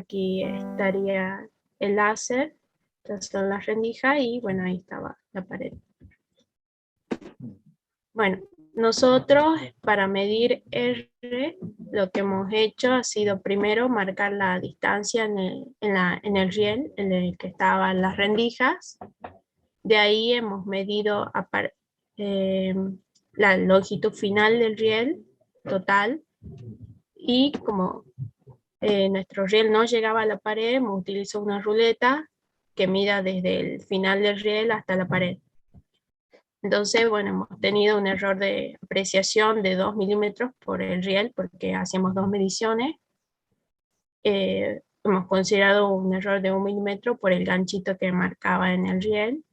aquí estaría el láser, estas son las rendijas y bueno, ahí estaba la pared. Bueno, nosotros para medir R, lo que hemos hecho ha sido primero marcar la distancia en el riel en el que estaban las rendijas. De ahí hemos medido eh, la longitud final del riel total y como nuestro riel no llegaba a la pared, hemos utilizado una ruleta que mida desde el final del riel hasta la pared. Entonces, bueno, hemos tenido un error de apreciación de 2 milímetros por el riel porque hacíamos dos mediciones. Hemos considerado un error de 1 milímetro por el ganchito que marcaba en el riel.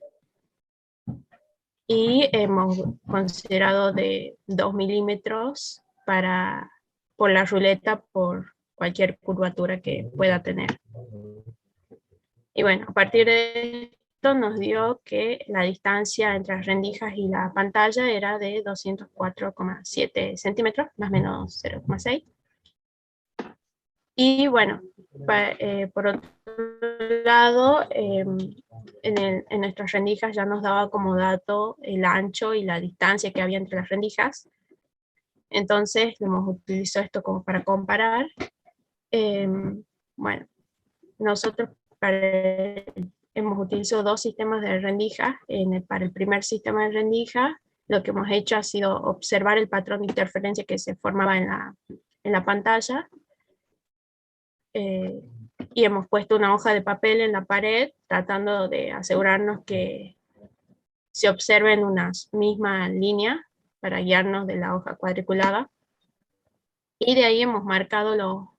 Y hemos considerado de 2 milímetros por la ruleta por cualquier curvatura que pueda tener. Y bueno, a partir de esto nos dio que la distancia entre las rendijas y la pantalla era de 204,7 centímetros, más o menos 0,6. Y bueno, por otro lado, en nuestras rendijas ya nos daba como dato el ancho y la distancia que había entre las rendijas. Entonces hemos utilizado esto como para comparar. Bueno, nosotros hemos utilizado dos sistemas de rendijas. Para el primer sistema de rendijas, lo que hemos hecho ha sido observar el patrón de interferencia que se formaba en la pantalla. Y hemos puesto una hoja de papel en la pared tratando de asegurarnos que se observen una misma línea para guiarnos de la hoja cuadriculada. Y de ahí hemos marcado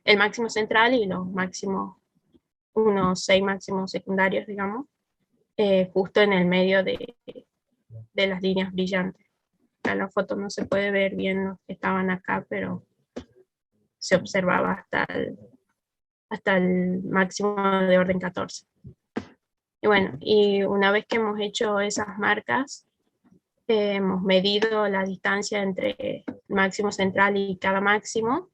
el máximo central y los máximos, unos 6 máximos secundarios, digamos, justo en el medio de las líneas brillantes. Acá en la foto no se puede ver bien los que estaban acá, pero se observaba hasta el máximo de orden 14. Y bueno, y una vez que hemos hecho esas marcas, hemos medido la distancia entre el máximo central y cada máximo.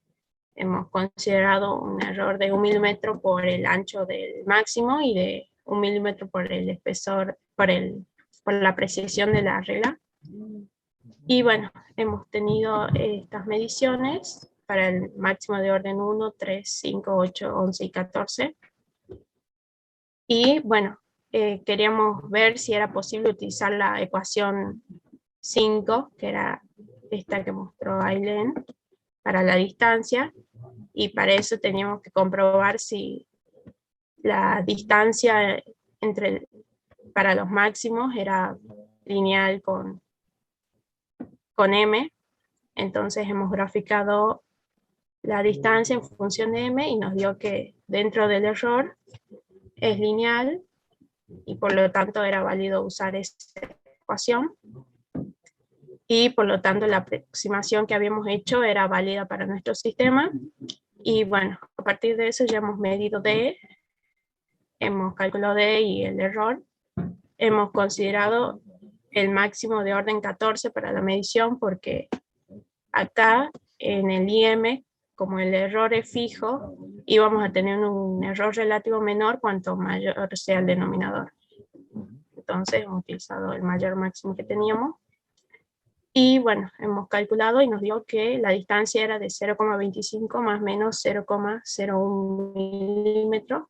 Hemos considerado un error de 1 milímetro por el ancho del máximo y de 1 milímetro por el espesor, por la precisión de la regla. Y bueno, hemos tenido estas mediciones para el máximo de orden 1, 3, 5, 8, 11 y 14. Y bueno, queríamos ver si era posible utilizar la ecuación 5, que era esta que mostró Ailén, para la distancia, y para eso teníamos que comprobar si la distancia para los máximos era lineal con m. Entonces hemos graficado la distancia en función de m y nos dio que dentro del error es lineal y por lo tanto era válido usar esta ecuación, y por lo tanto la aproximación que habíamos hecho era válida para nuestro sistema. Y bueno, a partir de eso ya hemos medido D, hemos calculado D y el error. Hemos considerado el máximo de orden 14 para la medición porque acá en el IM, como el error es fijo, íbamos a tener un error relativo menor cuanto mayor sea el denominador. Entonces hemos utilizado el mayor máximo que teníamos. Y bueno, hemos calculado y nos dio que la distancia era de 0,25 más o menos 0,01 milímetros,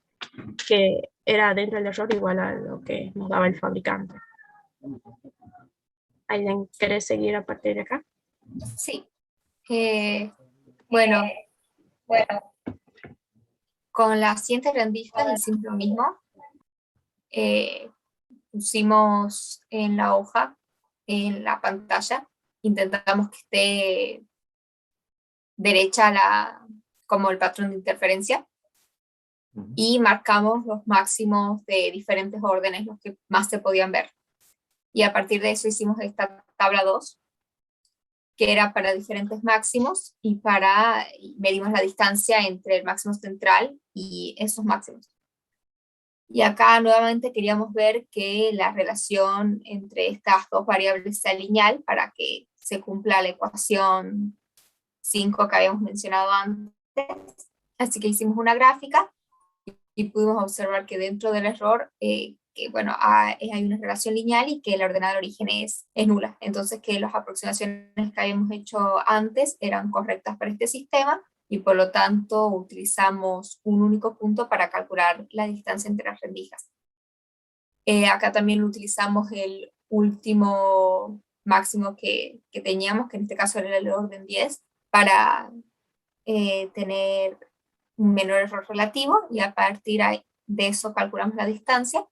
que era dentro del error igual a lo que nos daba el fabricante. ¿Alguien quiere seguir a partir de acá? Sí. Bueno, con las siguientes rendijas hicimos lo mismo. Pusimos en la hoja, en la pantalla, intentamos que esté derecha como el patrón de interferencia, y marcamos los máximos de diferentes órdenes, los que más se podían ver. Y a partir de eso hicimos esta tabla 2, que era para diferentes máximos y medimos la distancia entre el máximo central y esos máximos. Y acá nuevamente queríamos ver que la relación entre estas dos variables sea lineal para que se cumpla la ecuación 5 que habíamos mencionado antes. Así que hicimos una gráfica y pudimos observar que dentro del error, que bueno, hay una relación lineal y que la ordenada de origen es nula. Entonces que las aproximaciones que habíamos hecho antes eran correctas para este sistema y por lo tanto utilizamos un único punto para calcular la distancia entre las rendijas. Acá también utilizamos el último máximo que teníamos, que en este caso era el orden 10, para tener un menor error relativo, y a partir de eso calculamos la distancia,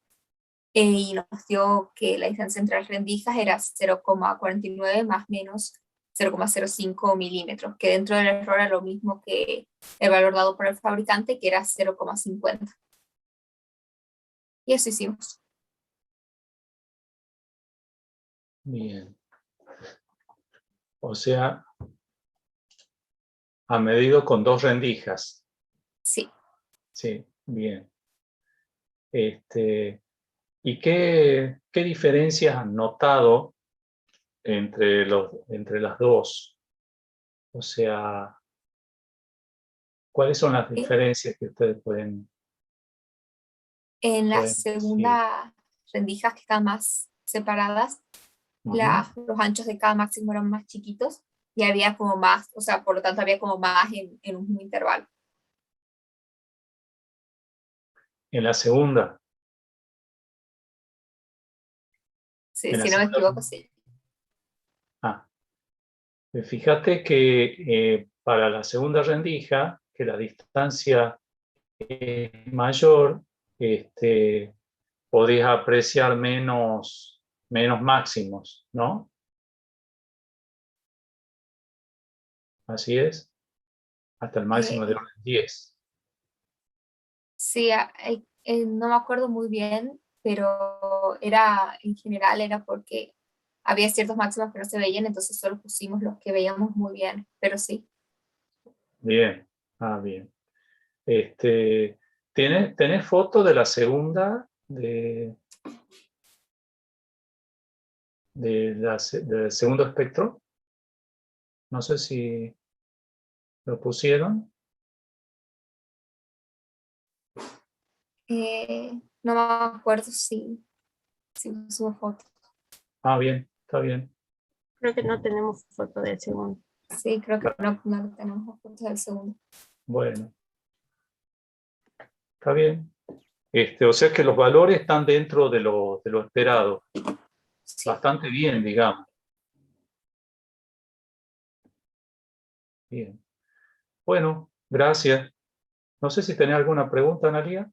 y nos dio que la distancia entre las rendijas era 0,49 más menos 0,05 milímetros, que dentro del error era lo mismo que el valor dado por el fabricante, que era 0,50. Y eso hicimos. Bien. O sea, ha medido con 2 rendijas. Sí. Sí, bien. ¿Y qué diferencias han notado entre las dos? O sea, ¿cuáles son las diferencias que ustedes pueden En las decir? segundas rendijas que están más separadas, los anchos de cada máximo eran más chiquitos y había como más, o sea, por lo tanto había como más en un mismo intervalo. En la segunda. Sí, En la si no me segunda. equivoco, sí. Ah, fíjate que para la segunda rendija, que la distancia es mayor, podés apreciar menos máximos, ¿no? Así es, hasta el máximo de Eh, orden 10. sí, no me acuerdo muy bien, pero era, en general, era porque había ciertos máximos que no se veían, entonces solo pusimos los que veíamos muy bien, pero sí. Bien, bien. ¿Tenés foto de la segunda, del segundo espectro? No sé si lo pusieron. No me acuerdo si pusimos fotos. Bien, está bien. Creo que no tenemos foto del segundo. Sí, creo que no tenemos fotos del segundo. Bueno, está bien. O sea que los valores están dentro de lo esperado. Sí. Bastante bien, digamos. Bien. Bueno, gracias. No sé si tenés alguna pregunta, Analia.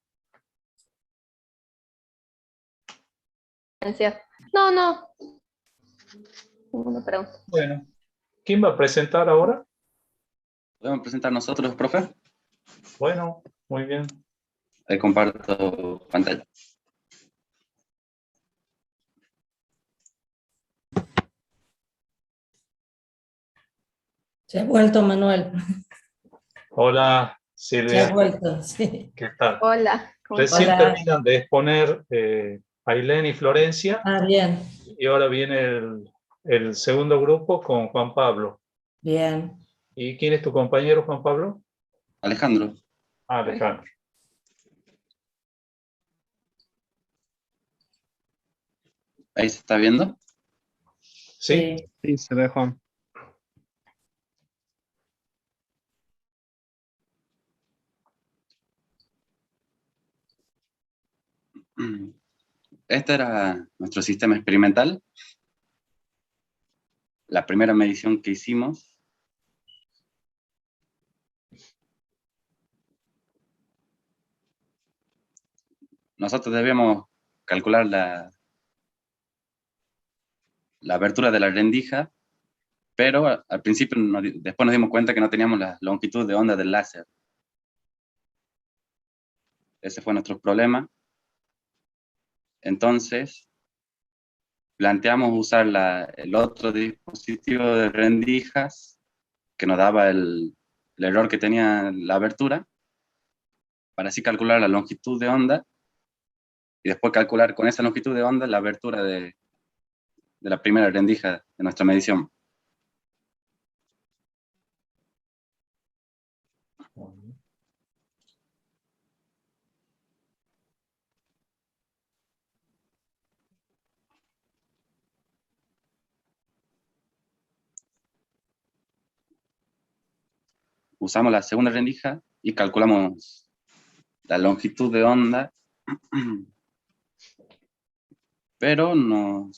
No, no. Ninguna pregunta. Bueno, ¿quién va a presentar ahora? ¿Podemos presentar nosotros, profe? Bueno, muy bien. Ahí comparto pantalla. Se ha vuelto Manuel. Hola, Se ha Silvia. vuelto, sí. ¿Qué tal? Hola. Recién Hola. terminan de exponer Ailén y Florencia, Bien, y ahora viene el segundo grupo con Juan Pablo. bien. ¿Y quién es tu compañero, Juan Pablo? Alejandro. Alejandro. ¿Ahí se está viendo? ¿Sí? Sí, se ve, Juan. Este era nuestro sistema experimental. La primera medición que hicimos. Nosotros debíamos calcular la abertura de la rendija, pero al principio, después nos dimos cuenta que no teníamos la longitud de onda del láser. Ese fue nuestro problema. Entonces, planteamos usar el otro dispositivo de rendijas que nos daba el error que tenía la abertura, para así calcular la longitud de onda y después calcular con esa longitud de onda la abertura de la primera rendija de nuestra medición. usamos la segunda rendija y calculamos la longitud de onda, pero nos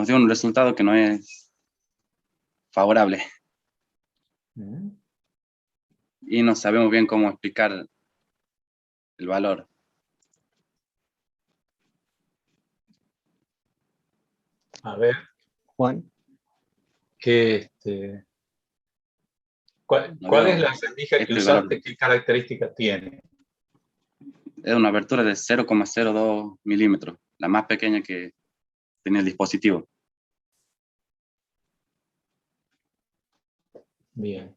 dio un resultado que no es favorable. Y no sabemos bien cómo explicar el valor. A ver, Juan, ¿cuál No es veo la rendija que el valor. usaste? ¿Qué características tiene? Es una abertura de 0,02 milímetros, la más pequeña que tenía el dispositivo. Bien.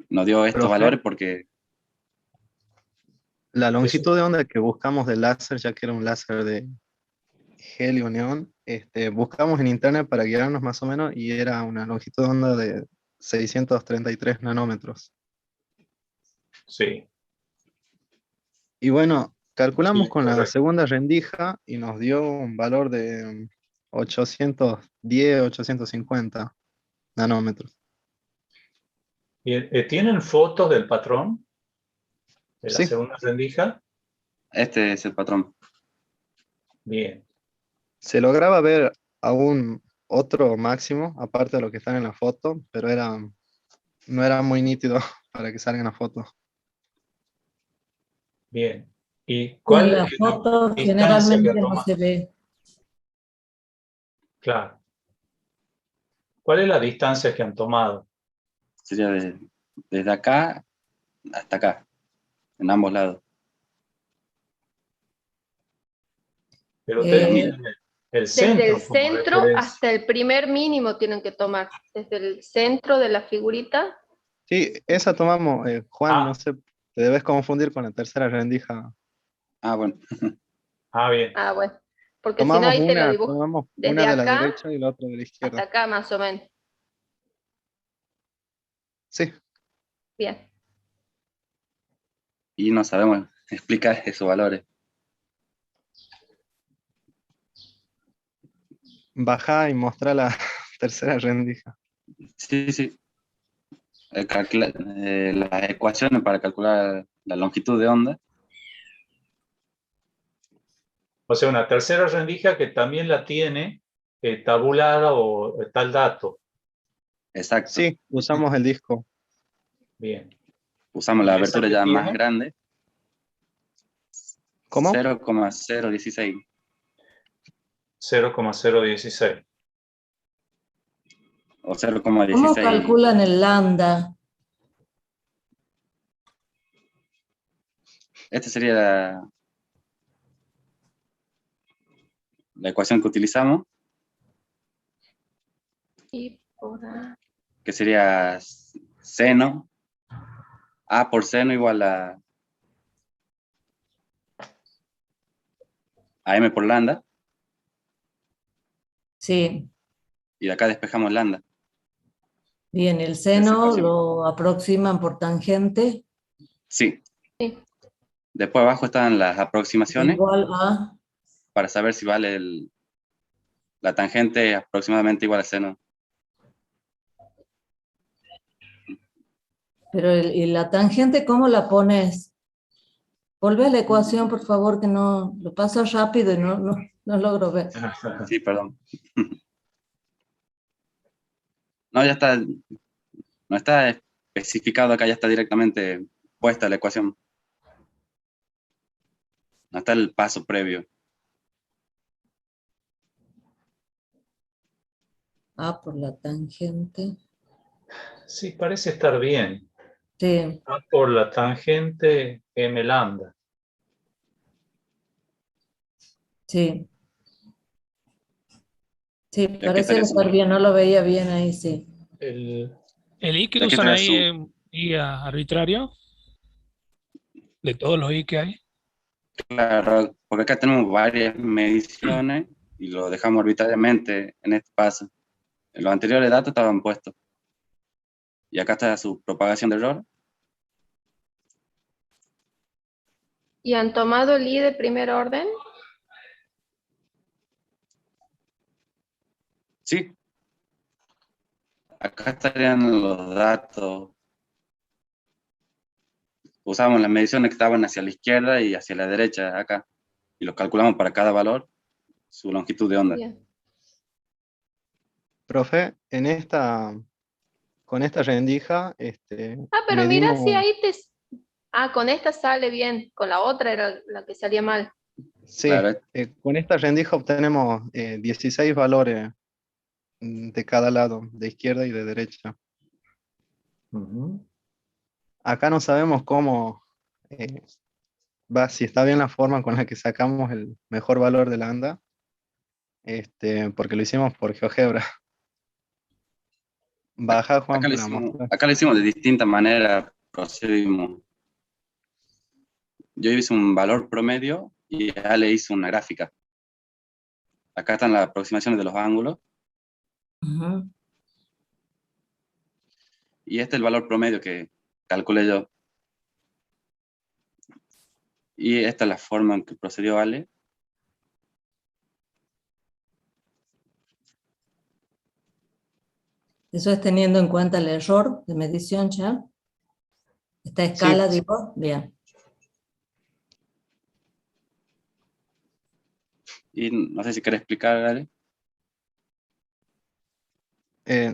Nos dio estos Profe. valores porque la longitud de onda que buscamos del láser, ya que era un láser de helio neón, buscamos en internet para guiarnos más o menos y era una longitud de onda de 633 nanómetros. Sí. Y bueno, calculamos Sí, con la correcto. segunda rendija y nos dio un valor de 810, 850 nanómetros. Bien, ¿tienen fotos del patrón de la Sí, segunda rendija? este es el patrón. Bien. se lograba ver aún otro máximo, aparte de lo que está en la foto, pero no era muy nítido para que salga en la foto. Bien. ¿Y En cuál la es la foto distancia que generalmente ha no tomado? se ve. Claro. ¿Cuál es la distancia que han tomado? Sería desde acá hasta acá, en ambos lados. Pero ustedes Eh, tienen el Desde el centro como centro referencia. hasta el primer mínimo tienen que tomar. Desde el centro de la figurita. Sí, esa tomamos, Juan, no Ah, sé, te debes confundir con la tercera rendija. Bueno, bien. Ah, bueno. Porque si no, ahí te lo dibujo. Tomamos Desde una de la acá derecha y la otra de la hasta izquierda. acá, más o menos. Sí, Bien. y no sabemos explicar esos valores. bajá y mostrá la tercera rendija. Sí, sí. Las ecuaciones para calcular la longitud de onda. O sea, una tercera rendija que también la tiene tabulada o tal dato. Exacto. Sí, usamos el disco. Bien. Usamos ¿Y la esa abertura que ya más tiene? grande, ¿Cómo? 0,016. 0,016. O ¿Cómo 0,16. calculan el lambda? Esta sería la ecuación que utilizamos, Y por ahí. que sería seno, A por seno igual a M por lambda, Sí, y de acá despejamos lambda. bien, el Esa seno ecuación. lo aproximan por tangente Sí. Sí. Después abajo están las aproximaciones igual a, para saber si vale la tangente aproximadamente igual a seno. pero ¿y la tangente cómo la pones? Volvé a la ecuación, por favor, que no, lo paso rápido y no logro ver. Sí, perdón. No, ya está, no está especificado acá, ya está directamente puesta la ecuación. No está el paso previo. A por la tangente. Sí, parece estar bien. Sí, A por la tangente M lambda. sí. Sí, ¿Y aquí parece estaría estar bien, no lo veía bien ahí, sí. El, ¿El I que y aquí usan estaría ahí es I arbitrario? ¿De todos los I que hay? claro, porque acá tenemos varias mediciones y lo dejamos arbitrariamente en este paso. En los anteriores datos estaban puestos. Y acá está su propagación de error. ¿Y han tomado el I de primer orden? Sí. Acá estarían los datos. Usamos las mediciones que estaban hacia la izquierda y hacia la derecha acá. Y los calculamos para cada valor, su longitud de onda. Bien. Profe, con esta rendija, Pero mira si medimos, ahí con esta sale bien, con la otra era la que salía mal. sí, Claro, con esta rendija obtenemos 16 valores de cada lado, de izquierda y de derecha. Ujú. Acá no sabemos cómo, eh, si está bien la forma con la que sacamos el mejor valor de lambda, porque lo hicimos por GeoGebra. Baja, Juan, para mostrar. acá lo hicimos de distintas maneras. Procedimos. Yo hice un valor promedio y ya le hice una gráfica. Acá están las aproximaciones de los ángulos. Ujú. Y este es el valor promedio que calculé yo. Y esta es la forma en que procedió Ale. Eso es teniendo en cuenta el error de medición ya. Esta escala, Sí. digo, bien. Y no sé si querés explicar, Ale.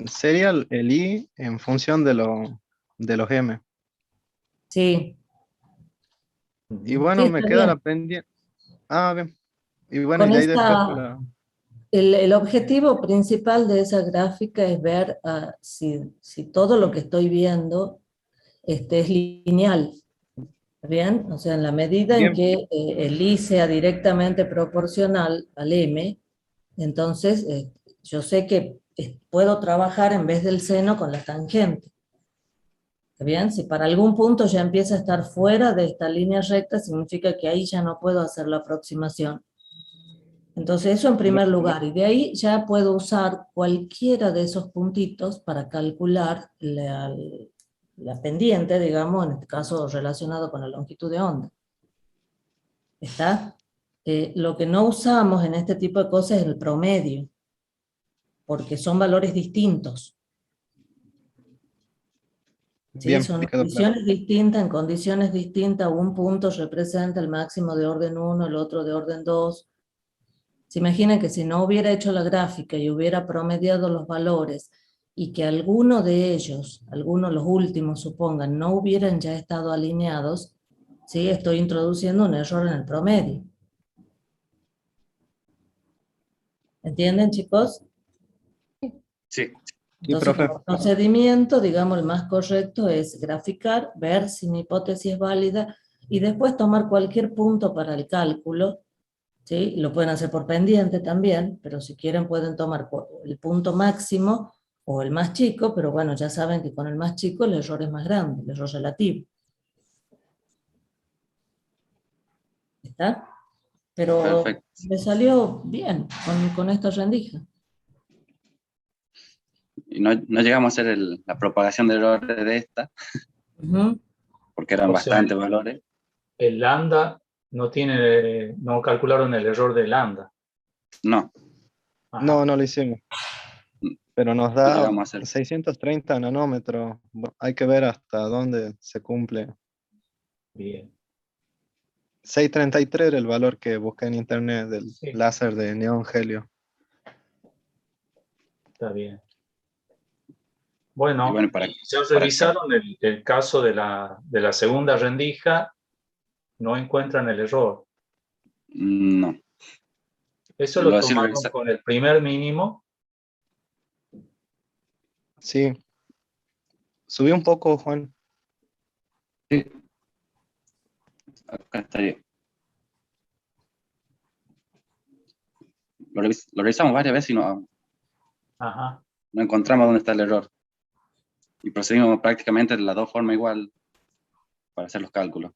Sería el I en función de los M. Sí, Y Ujú. bueno, sí, me está queda la bien. pendiente. Ah, bien. Y bueno, y Con de ahí después esta, el objetivo principal de esa gráfica es ver si todo lo que estoy viendo es lineal. ¿Bien? O sea, en la medida en bien, que el I sea directamente proporcional al M, entonces yo sé que puedo trabajar en vez del seno con la tangente. ¿Está bien? Si para algún punto ya empieza a estar fuera de esta línea recta, significa que ahí ya no puedo hacer la aproximación. Entonces eso en primer lugar, y de ahí ya puedo usar cualquiera de esos puntitos para calcular la pendiente, digamos, en este caso relacionado con la longitud de onda. ¿Está? Lo que no usamos en este tipo de cosas es el promedio, porque son valores distintos. ¿Sí? bien, Son me quedó claro. condiciones distintas, en condiciones distintas, un punto representa el máximo de orden 1, el otro de orden 2. Se imagina que si no hubiera hecho la gráfica y hubiera promediado los valores y que alguno de ellos, algunos los últimos supongan, no hubieran ya estado alineados, ¿sí? Estoy introduciendo un error en el promedio. ¿Entienden, chicos? Sí. Y Entonces, profe, como procedimiento, digamos, el más correcto es graficar, ver si mi hipótesis es válida y después tomar cualquier punto para el cálculo, ¿sí? Lo pueden hacer por pendiente también, pero si quieren pueden tomar el punto máximo o el más chico, pero bueno, ya saben que con el más chico el error es más grande, el error relativo. ¿Está? Pero Perfecto. me salió bien con esta rendija. Y no llegamos a hacer la propagación de errores de esta, Ujú. porque eran O sea, bastantes valores. el lambda no calcularon el error de lambda. No, Ajá. no lo hicimos, pero nos no da llegamos a hacer. 630 nanómetros. Hay que ver hasta dónde se cumple. Bien. 633 era el valor que busqué en internet del Sí. láser de neón helio. Está bien. Y Bueno, bueno, ya revisaron el caso de la segunda rendija, no encuentran el error. no. Eso lo Lo sí lo tomaron con el primer mínimo. Sí. Subí un poco, Juan. Sí. Acá estaría. Lo revisamos varias veces y Ajá. no encontramos dónde está el error. Y procedimos prácticamente de las dos formas igual para hacer los cálculos.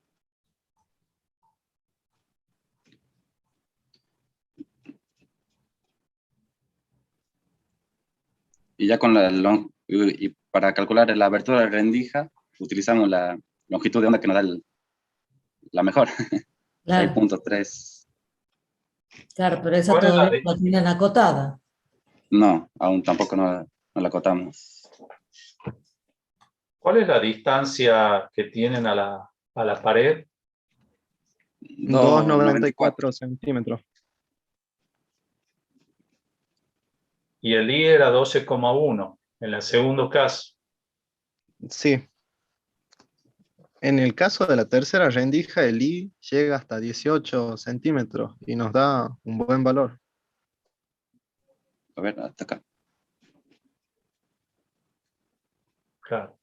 Y ya con y para calcular la abertura de rendija, utilizamos la longitud de onda que nos da la mejor, Claro, 6.3. claro, pero esa ¿Cuál es la todavía de- no la tienen acotada. No, aún tampoco no la acotamos. ¿Cuál es la distancia que tienen a la pared? 2,94 centímetros. Y el I era 12,1 en el segundo caso. Sí. En el caso de la tercera rendija, el I llega hasta 18 centímetros y nos da un buen valor. A ver, hasta acá. Claro.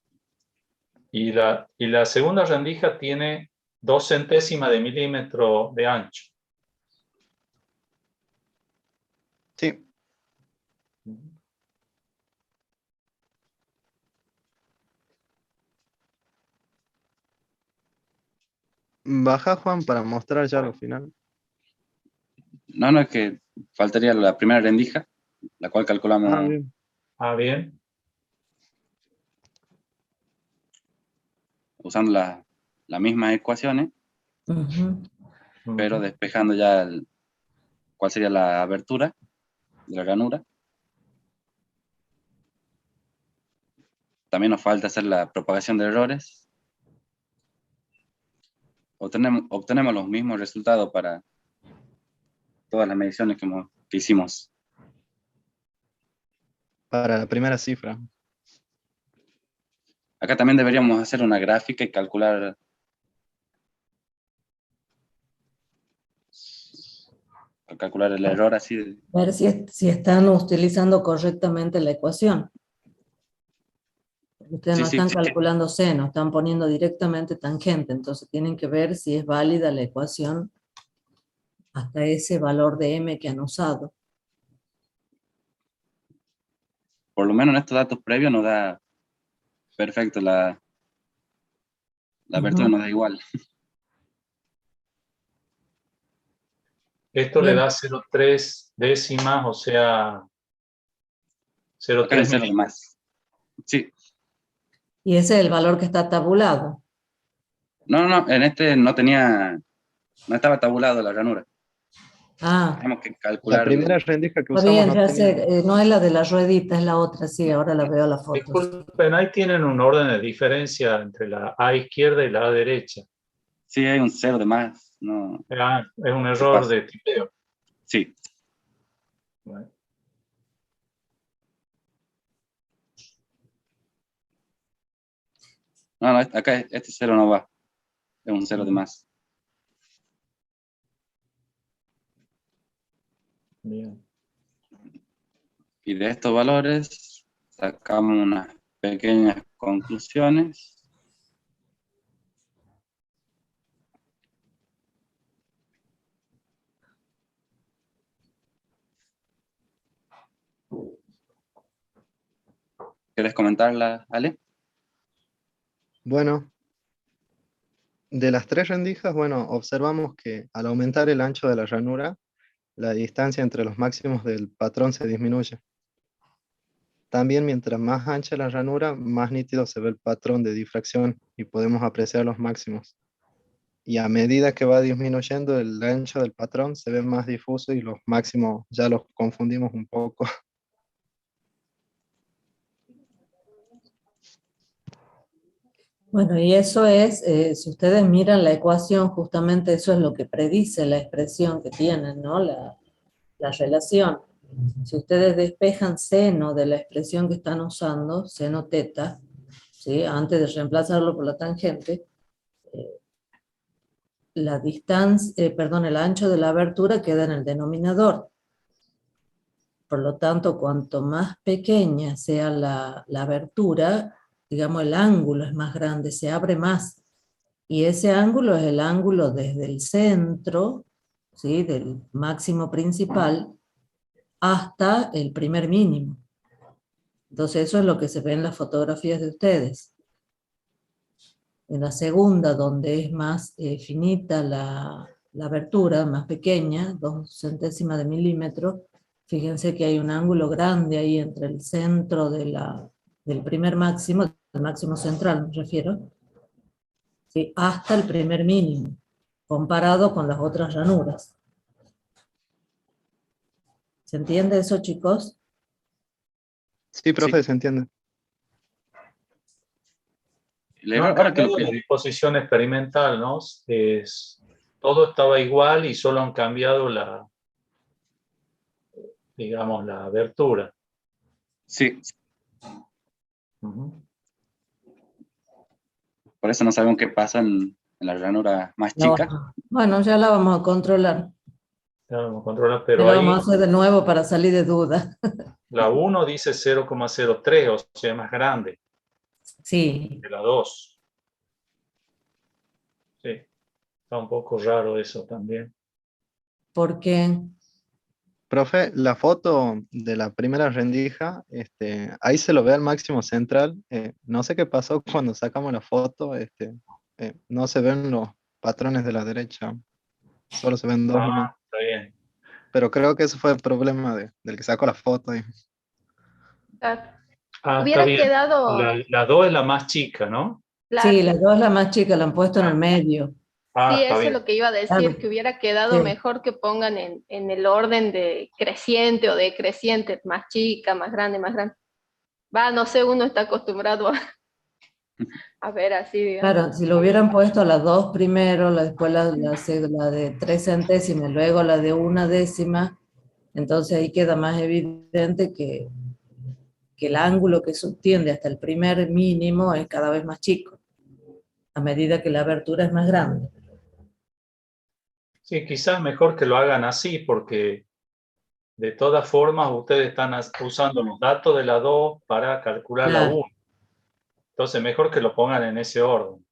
Y la segunda rendija tiene 2 centésimas de milímetro de ancho. Sí. Baja, Juan, para mostrar ya lo final. No, es que faltaría la primera rendija, la cual calculamos Bien. Bien. usando las mismas ecuaciones, pero despejando ya cuál sería la abertura de la ranura. También nos falta hacer la propagación de errores. Obtenemos los mismos resultados para todas las mediciones que hicimos. Para la primera cifra. Acá también deberíamos hacer una gráfica y calcular el error así. Ver si están utilizando correctamente la ecuación. Ustedes no están calculando seno, están poniendo directamente tangente, entonces tienen que ver si es válida la ecuación hasta ese valor de m que han usado. Por lo menos en estos datos previos nos da perfecto la abertura, nos da igual. Esto le da 0,3 décimas, o sea, 0,3 milímetros. Más. Sí. ¿Y ese es el valor que está tabulado? No, en este no estaba tabulado la ranura. Tenemos que calcular. La primera rendija que Está usamos bien, ya sé, no es la de la ruedita, es la otra, sí, ahora la veo la foto. Disculpen, ahí tienen un orden de diferencia entre la A izquierda y la A derecha. Sí, hay un 0 de más. No. Es un error de tipeo. Sí. Bueno. No, acá este 0 no va. Es un 0 de más. Bien. Y de estos valores sacamos unas pequeñas conclusiones. ¿Quieres comentarla, Ale? Bueno, de las tres rendijas, bueno, observamos que al aumentar el ancho de la ranura, la distancia entre los máximos del patrón se disminuye. También mientras más ancha la ranura, más nítido se ve el patrón de difracción y podemos apreciar los máximos. Y a medida que va disminuyendo el ancho del patrón, se ve más difuso y los máximos ya los confundimos un poco. Bueno, y eso es, si ustedes miran la ecuación, justamente eso es lo que predice la expresión que tienen, ¿no? La relación. Si ustedes despejan seno de la expresión que están usando, seno teta, ¿sí? Antes de reemplazarlo por la tangente, la distancia, el ancho de la abertura queda en el denominador. Por lo tanto, cuanto más pequeña sea la abertura, digamos el ángulo es más grande, se abre más. Y ese ángulo es el ángulo desde el centro, ¿sí? Del máximo principal, hasta el primer mínimo. Entonces eso es lo que se ve en las fotografías de ustedes. En la segunda, donde es más finita la abertura, más pequeña, 2 centésimas de milímetro, fíjense que hay un ángulo grande ahí entre el centro del primer máximo, el máximo central me refiero, ¿sí? Hasta el primer mínimo, comparado con las otras ranuras. ¿Se entiende eso, chicos? Sí, profe, Sí. se entiende. El No han error, ahora que lo cambiado la pienso, disposición experimental, ¿no? Todo estaba igual y solo han cambiado digamos, la abertura. sí, Ujú. por eso no sabemos qué pasa en la ranura más No, chica. bueno, ya la vamos a controlar. Ya lo controla, Ya pero la ahí vamos a hacer de nuevo para salir de duda. la 1 dice 0,03, o sea, más grande Sí, que la 2. Sí, está un poco raro eso también. porque Profe, la foto de la primera rendija, ahí se lo ve al máximo central. No sé qué pasó cuando sacamos la foto, no se ven los patrones de la derecha, solo se ven dos nomás. Está bien. Pero creo que ese fue el problema del que sacó la foto. Ah, Está hubiera bien. quedado, La 2 es la más chica, ¿no? sí, claro, las dos la más chica la han puesto en el medio. Ah, sí, está eso es bien. lo que iba a decir, Claro, que hubiera quedado sí. mejor que pongan en el orden de creciente o decreciente, más chica, más grande, más grande. Va, no sé, uno está acostumbrado a ver así, digamos. Claro, si lo hubieran puesto las dos primero, después la de 3 centésimas, y luego la de 1 décima, entonces ahí queda más evidente que el ángulo que subtiende hasta el primer mínimo es cada vez más chico, a medida que la abertura es más grande. Sí, quizás mejor que lo hagan así, porque de todas formas ustedes están usando los datos de la 2 para calcular la Claro, 1. Entonces, mejor que lo pongan en ese orden.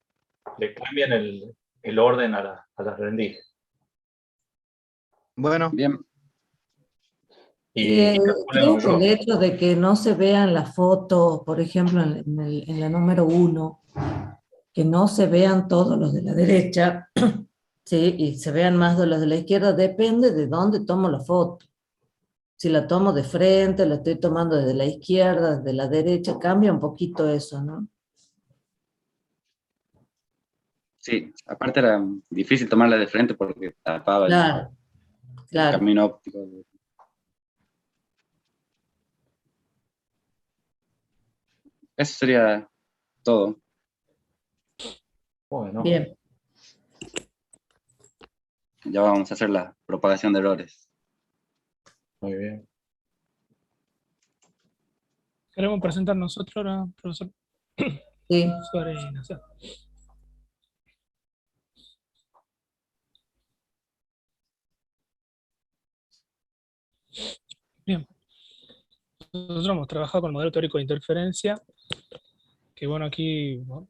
Le cambian el orden a las rendijas. Bueno, Bien, sí, Y calculen creo los que el errores. hecho de que no se vean las fotos, por ejemplo, en la número 1, que no se vean todos los de la derecha, sí, y se vean más de los de la izquierda, depende de dónde tomo la foto. Si la tomo de frente, la estoy tomando desde la izquierda, desde la derecha, cambia un poquito eso, ¿no? sí. Aparte era difícil tomarla de frente porque tapaba Claro, el claro. camino óptico. Eso sería todo. Bueno, Bien. Ya vamos a hacer la propagación de errores. muy bien. ¿Queremos presentar nosotros ahora, profesor Sí. Suárez y Nazar? Bien. Nosotros hemos trabajado con el modelo teórico de interferencia, que bueno, aquí bueno,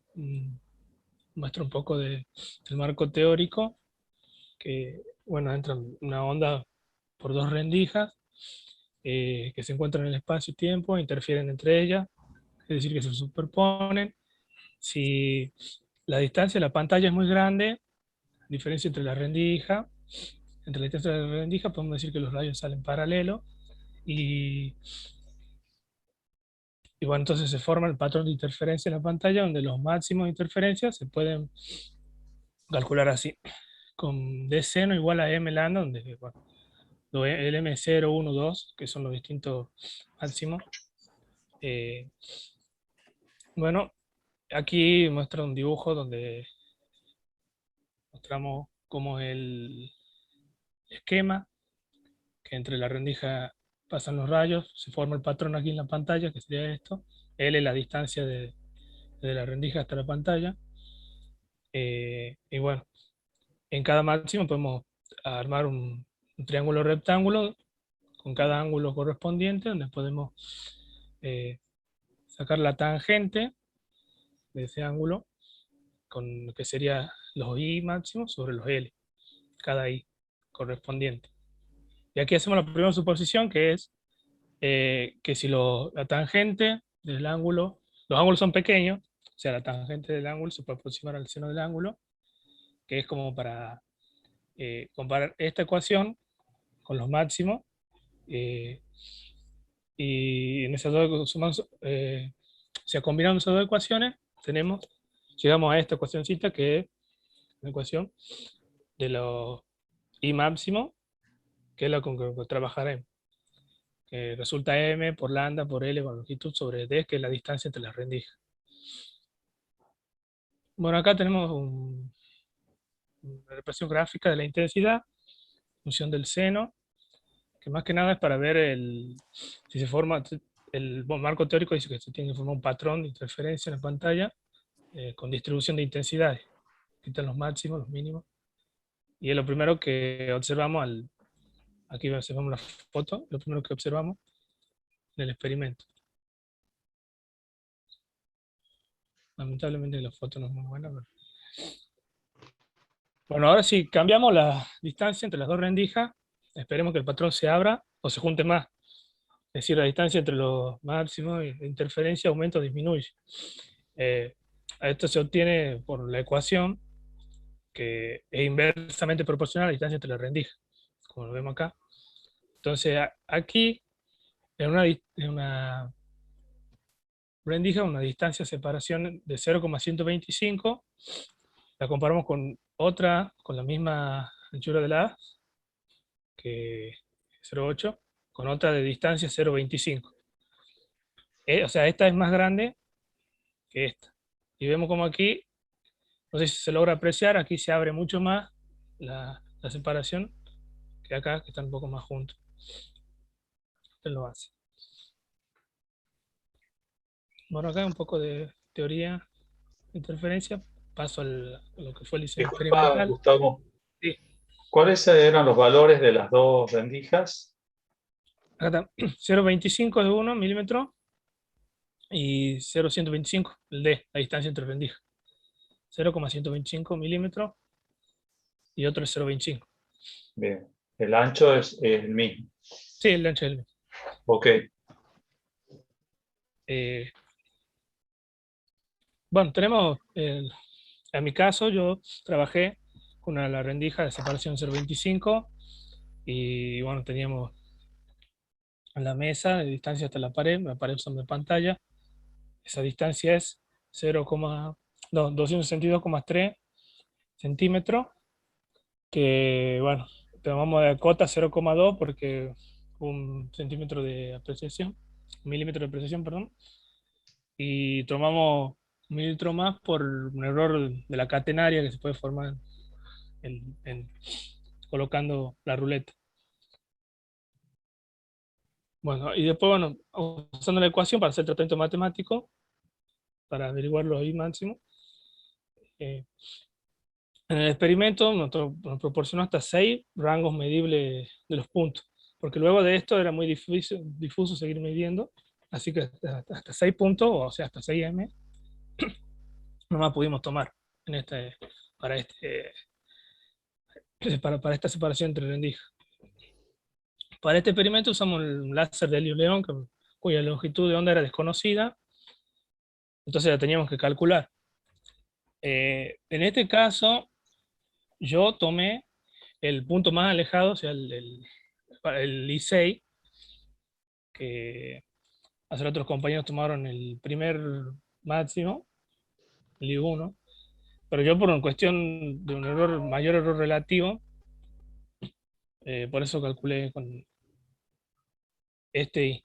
muestra un poco del marco teórico, que bueno, entra una onda por dos rendijas, que se encuentran en el espacio y tiempo, interfieren entre ellas, es decir, que se superponen. Si la distancia de la pantalla es muy grande, la diferencia entre la rendija, entre la distancia de la rendija, podemos decir que los rayos salen paralelos, y bueno, entonces se forma el patrón de interferencia en la pantalla, donde los máximos de interferencia se pueden calcular así, con d seno igual a m lambda, donde bueno, el M0, 1, 2, que son los distintos máximos. Bueno, aquí muestra un dibujo donde mostramos cómo el esquema, que entre la rendija pasan los rayos, se forma el patrón aquí en la pantalla, que sería esto. L es la distancia de la rendija hasta la pantalla. Y bueno, en cada máximo podemos armar un triángulo rectángulo con cada ángulo correspondiente, donde podemos sacar la tangente de ese ángulo, con lo que sería los I máximos sobre los L, cada I correspondiente. Y aquí hacemos la primera suposición, que es que si la tangente del ángulo, los ángulos son pequeños, o sea, la tangente del ángulo se puede aproximar al seno del ángulo, que es como para comparar esta ecuación con los máximos, y en esas dos o sea, combinando esas dos ecuaciones, llegamos a esta ecuacióncita, que es la ecuación de los I máximo, que es la con que trabajaremos, que resulta M por lambda por L por longitud sobre D, que es la distancia entre las rendijas. Bueno, acá tenemos una representación gráfica de la intensidad, función del seno, que más que nada es para ver si se forma, el marco teórico dice que se tiene que formar un patrón de interferencia en la pantalla con distribución de intensidades. Aquí están los máximos, los mínimos. Y es lo primero que observamos, aquí observamos la foto, lo primero que observamos en el experimento. Lamentablemente la foto no es muy buena. Pero... Bueno, ahora sí, cambiamos la distancia entre las dos rendijas. Esperemos que el patrón se abra o se junte más. Es decir, la distancia entre los máximos de interferencia aumenta o disminuye. Esto se obtiene por la ecuación que es inversamente proporcional a la distancia entre las rendijas, como lo vemos acá. Entonces, aquí, en una rendija, una distancia de separación de 0,125, la comparamos con otra, con la misma anchura de la A, que es 0,8, con otra de distancia 0,25. O sea, esta es más grande que esta. Y vemos como aquí, no sé si se logra apreciar, aquí se abre mucho más la separación que acá, que están un poco más juntos. Esto lo hace. Bueno, acá un poco de teoría de interferencia. Paso a lo que fue el diseño Disculpa, experimental. Gustavo. Sí. ¿Cuáles eran los valores de las dos rendijas? Acá está 0,25 de 1 milímetro y 0,125, el D, la distancia entre rendijas. 0,125 milímetros y otro es 0,25. Bien. El ancho es el mismo. Sí, el ancho es el mismo. Ok. Bueno, tenemos, en mi caso, yo trabajé con la rendija de separación 0,25 y bueno, teníamos en la mesa de distancia hasta la pared usando pantalla. Esa distancia es 262,3 centímetros, que bueno, tomamos de cota 0,2 porque un centímetro de apreciación, un milímetro de apreciación, perdón, y tomamos un milímetro más por un error de la catenaria que se puede formar colocando la ruleta. Bueno, y después, bueno, usando la ecuación para hacer el tratamiento matemático, para averiguar los I máximos, en el experimento nos proporcionó hasta 6 rangos medibles de los puntos, porque luego de esto era muy difuso seguir midiendo, así que hasta 6 puntos, o sea, hasta 6 M, nomás pudimos tomar en para esta separación entre rendijas. Para este experimento usamos un láser de helio-león, cuya longitud de onda era desconocida, entonces la teníamos que calcular. En este caso, yo tomé el punto más alejado, o sea, el I6, que hace otros compañeros tomaron el primer máximo, el I1, pero yo por una cuestión de un mayor error relativo, por eso calculé con este I.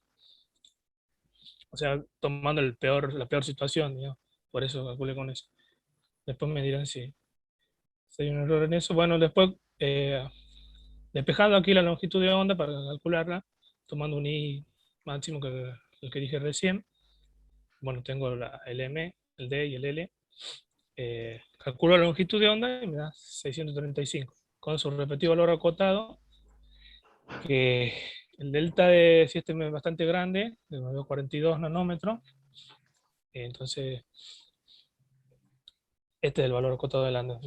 O sea, tomando la peor situación, digamos, por eso calculé con eso. Después me dirán si hay un error en eso. Bueno, después, despejando aquí la longitud de onda para calcularla, tomando un I máximo que el que dije recién. Bueno, tengo el M, el D y el L. Calculo la longitud de onda y me da 635. Con su respectivo valor acotado, que el delta de si este es bastante grande, de 42 nanómetros. Entonces, este es el valor acotado de lambda.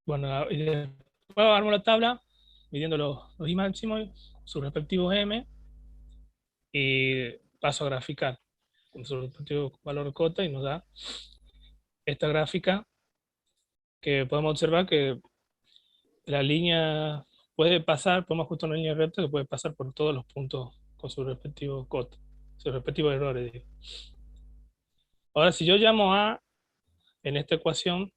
Bueno, y después armo la tabla, midiendo los I máximos, sus respectivos M, y paso a graficar con su respectivo valor cota y nos da esta gráfica que podemos observar que la línea puede pasar, podemos ajustar una línea recta que puede pasar por todos los puntos con su respectivo cota, sus respectivos errores. Digo. Ahora, si yo llamo A en esta ecuación,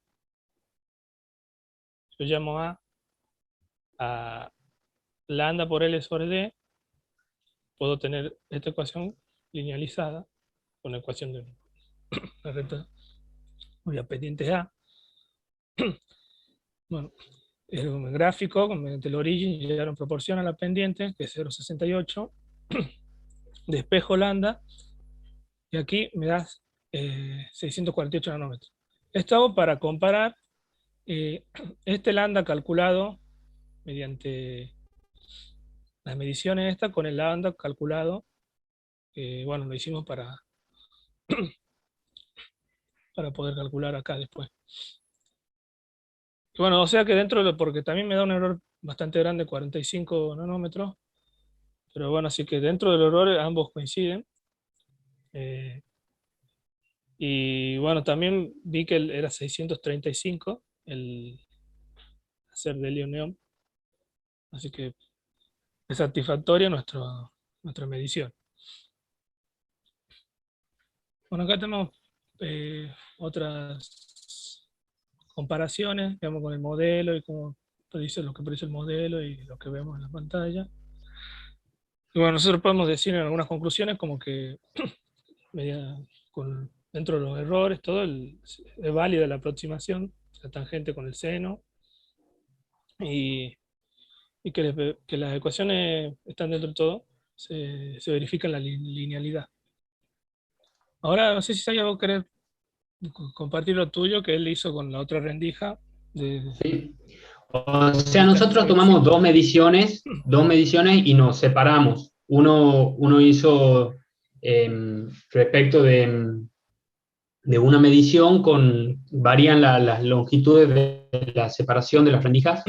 yo llamo A lambda por L sobre D, puedo tener esta ecuación linealizada con la ecuación de la recta cuya pendiente es A. Bueno, el gráfico, mediante el origen, llegaron en proporción a la pendiente, que es 0,68, despejo lambda, y aquí me das 648 nanómetros. Esto hago para comparar este lambda calculado mediante las mediciones estas con el lambda calculado, bueno, lo hicimos para poder calcular acá después. Y bueno, o sea que dentro de porque también me da un error bastante grande, 45 nanómetros, pero bueno, así que dentro del error ambos coinciden. Y bueno, también vi que era 635 el hacer de helio-neón, así que es satisfactoria nuestra medición. Bueno, acá tenemos otras comparaciones, digamos, con el modelo y cómo dice lo que predice el modelo y lo que vemos en la pantalla. Y bueno, nosotros podemos decir en algunas conclusiones como que dentro de los errores, todo es válida la aproximación, la tangente con el seno, y que las ecuaciones están dentro de todo, se verifica la linealidad. Ahora, no sé si Saya, vos querés compartir lo tuyo que él hizo con la otra rendija. Sí. O sea, nosotros tomamos dos mediciones y nos separamos. Uno hizo respecto de una medición varían las longitudes de la separación de las rendijas.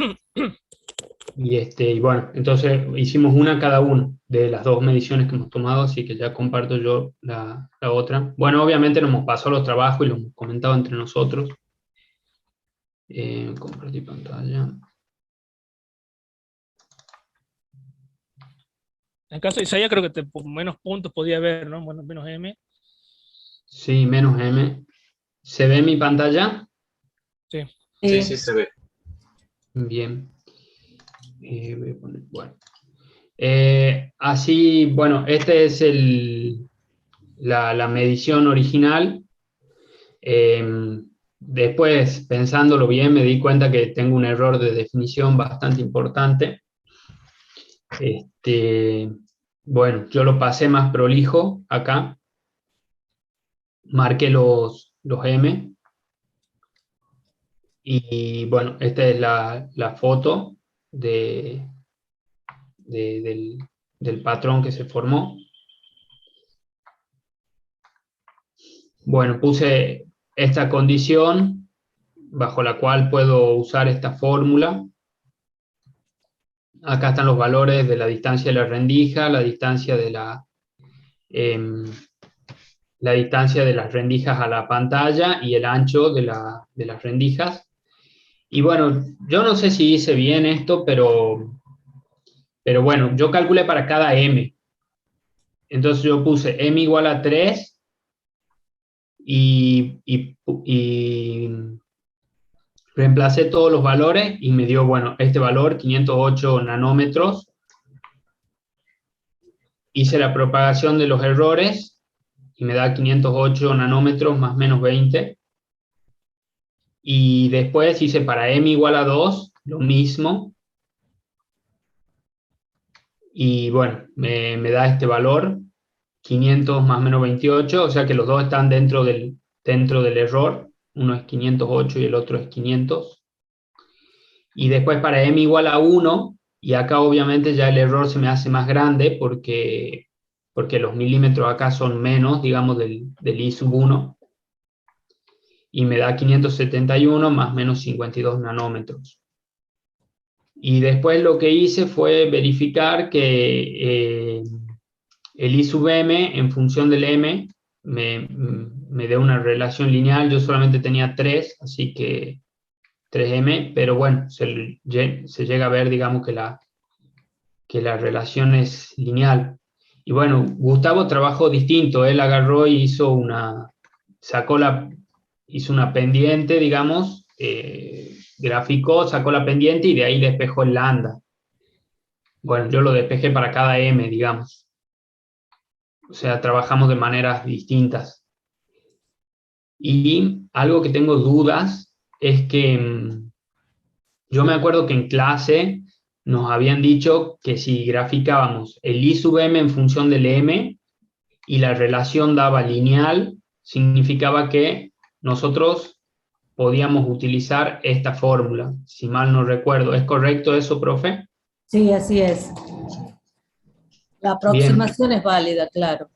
Y bueno, entonces hicimos una cada uno de las dos mediciones que hemos tomado, así que ya comparto yo la otra. Bueno, obviamente nos hemos pasado los trabajos y lo hemos comentado entre nosotros. Compartir pantalla. En el caso de Isaías creo que menos puntos podía haber, ¿no? Bueno, menos M. Sí, menos M. ¿Se ve mi pantalla? Sí. Sí, sí se ve. Bien. Voy a poner, bueno. Así, bueno, esta es la medición original. Después, pensándolo bien, me di cuenta que tengo un error de definición bastante importante. Bueno, yo lo pasé más prolijo acá. Marqué los M. Y bueno, esta es la foto del patrón que se formó. Bueno, puse esta condición bajo la cual puedo usar esta fórmula. Acá están los valores de la distancia de la rendija, la distancia de las rendijas a la pantalla y el ancho de las rendijas. Y bueno, yo no sé si hice bien esto, pero bueno, yo calculé para cada M. Entonces yo puse M igual a 3 y reemplacé todos los valores y me dio, bueno, este valor, 508 nanómetros. Hice la propagación de los errores y me da 508 nanómetros más menos 20. Y después hice para M igual a 2, lo mismo. Y bueno, me da este valor, 500 más menos 28, o sea que los dos están dentro del error. Uno es 508 y el otro es 500. Y después para M igual a 1, y acá obviamente ya el error se me hace más grande porque los milímetros acá son menos, digamos, del I sub 1. Y me da 571 más menos 52 nanómetros. Y después lo que hice fue verificar que el I sub M en función del M me dé una relación lineal. Yo solamente tenía 3, así que 3M, pero bueno, se llega a ver, digamos, que la relación es lineal. Y bueno, Gustavo trabajó distinto. Él agarró y hizo una pendiente, digamos, graficó, sacó la pendiente y de ahí despejó el lambda. bueno, yo lo despejé para cada M, digamos. O sea, trabajamos de maneras distintas. Y algo que tengo dudas es que yo me acuerdo que en clase nos habían dicho que si graficábamos el I sub M en función del M y la relación daba lineal, significaba que nosotros podíamos utilizar esta fórmula, si mal no recuerdo. ¿Es correcto eso, profe? Sí, así es. La Bien, aproximación es válida, claro.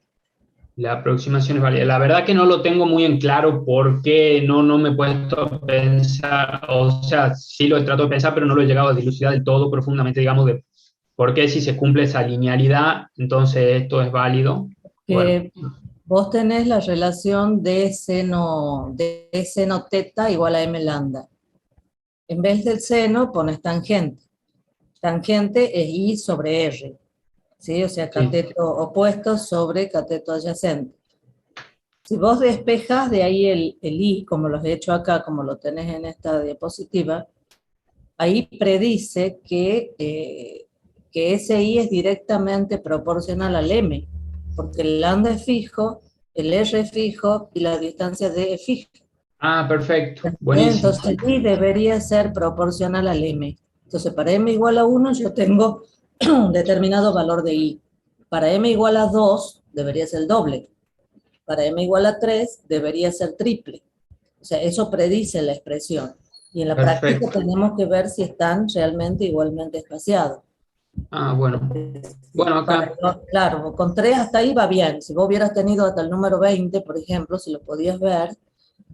la aproximación es válida. La verdad que no lo tengo muy en claro porque no me he puesto a pensar, o sea, sí lo he tratado de pensar, pero no lo he llegado a dilucidar del todo profundamente, digamos, de por qué si se cumple esa linealidad, entonces esto es válido. Bueno, Que vos tenés la relación de seno teta igual a m lambda. En vez del seno pones tangente. Tangente es I sobre R. ¿Sí? O sea, sí. cateto opuesto sobre cateto adyacente. Si vos despejas de ahí el I, como lo he hecho acá, como lo tenés en esta diapositiva, ahí predice que ese I es directamente proporcional al M, porque el lambda es fijo, el R es fijo y la distancia D es fija. Ah, perfecto, buenísimo. Entonces I debería ser proporcional al M. Entonces para M igual a 1 yo tengo un determinado valor de I. Para M igual a 2 debería ser el doble. Para M igual a 3 debería ser triple. O sea, eso predice la expresión. Y en la práctica Perfecto. tenemos que ver si están realmente igualmente espaciados. Ah, bueno. Bueno, acá. Claro, con 3 hasta ahí va bien. Si vos hubieras tenido hasta el número 20, por ejemplo, si lo podías ver,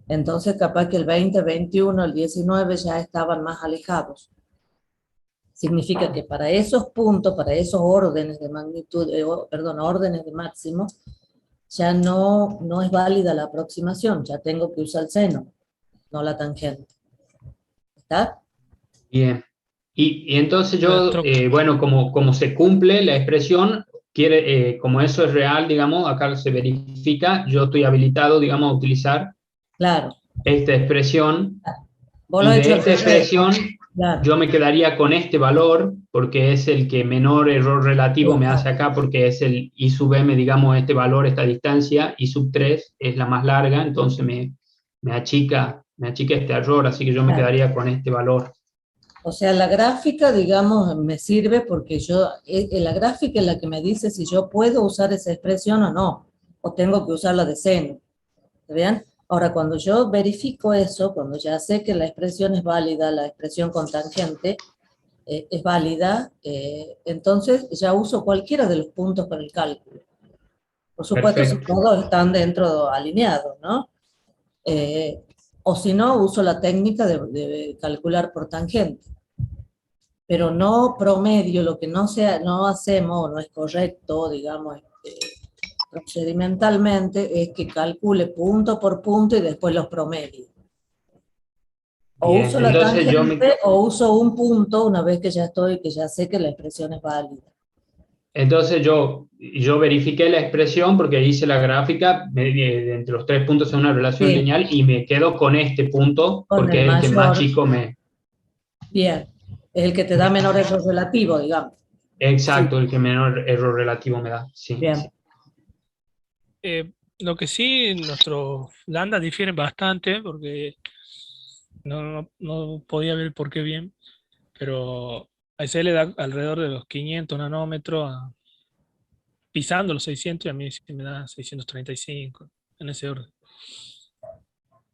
entonces capaz que el 20, 21, el 19 ya estaban más alejados. Significa que para esos puntos, para esos órdenes de magnitud, órdenes de máximo, ya no es válida la aproximación, ya tengo que usar el seno, no la tangente. ¿Está? Bien. Y entonces yo, Maestro, bueno, como se cumple la expresión, como eso es real, digamos, acá se verifica, yo estoy habilitado, digamos, a utilizar Claro. esta expresión, Vos lo y has de hecho al esta revés. expresión Claro. yo me quedaría con este valor, porque es el que menor error relativo me hace acá, porque es el I sub m, digamos, este valor, esta distancia, I sub 3 es la más larga, entonces me achica este error, así que yo me Claro. quedaría con este valor. O sea, la gráfica, digamos, me sirve porque la gráfica es la que me dice si yo puedo usar esa expresión o no, o tengo que usarla de seno. ¿Está bien? Ahora, cuando yo verifico eso, cuando ya sé que la expresión es válida, la expresión con tangente es válida, entonces ya uso cualquiera de los puntos para el cálculo. Por supuesto, si Perfecto. todos están dentro alineados, ¿no? O si no, uso la técnica de calcular por tangente. Pero no promedio, lo que no hacemos, o no es correcto, digamos, procedimentalmente, es que calcule punto por punto y después los promedios. O Bien, uso la entonces tangente o uso un punto una vez que ya sé que la expresión es válida. entonces yo verifiqué la expresión porque hice la gráfica, entre los 3 puntos en una relación Sí. lineal, y me quedo con este punto Con porque el es el que más mayor. chico me... Bien. Es el que te da menor error relativo, digamos. Exacto, Sí. el que menor error relativo me da, sí. Bien. lo que sí, nuestros lambda difieren bastante porque no podía ver por qué bien, pero a ese le da alrededor de los 500 nanómetros, pisando los 600, y a mí sí me da 635, en ese orden.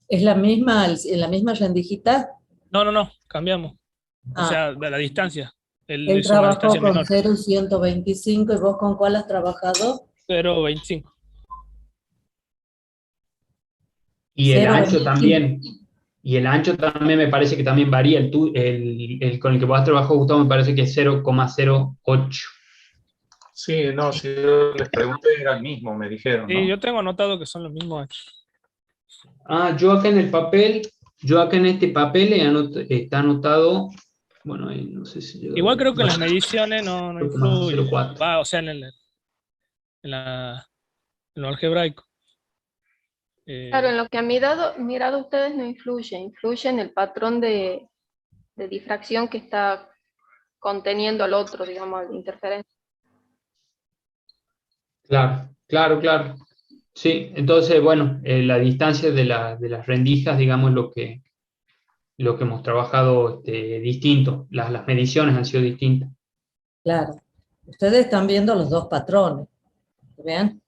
¿Es la misma rendijita? No, cambiamos. O Ah, sea, de la distancia. Él él hizo una trabajó distancia con menor, 0,125 y vos con cuál has trabajado? 0,25. Y el ancho 0,25. también. Y el ancho también me parece que también varía. El con el que vos has trabajado, Gustavo, me parece que es 0,08. Sí, no, si yo les pregunté era el mismo, me dijeron, Sí, ¿no? yo tengo anotado que son los mismos aquí. Ah, yo acá en este papel está anotado, bueno, ahí no sé si llega a Igual ver. creo que en las Bueno, mediciones no influye. 0,04. Va, o sea, en lo algebraico. Claro, en lo que han mirado ustedes no influye en el patrón de difracción que está conteniendo al otro, digamos, la interferencia. Claro, claro, claro. Sí, entonces, bueno, la distancia de las rendijas, digamos, lo que hemos trabajado distinto. Las mediciones han sido distintas. Claro. Ustedes están viendo los dos patrones, ¿ven?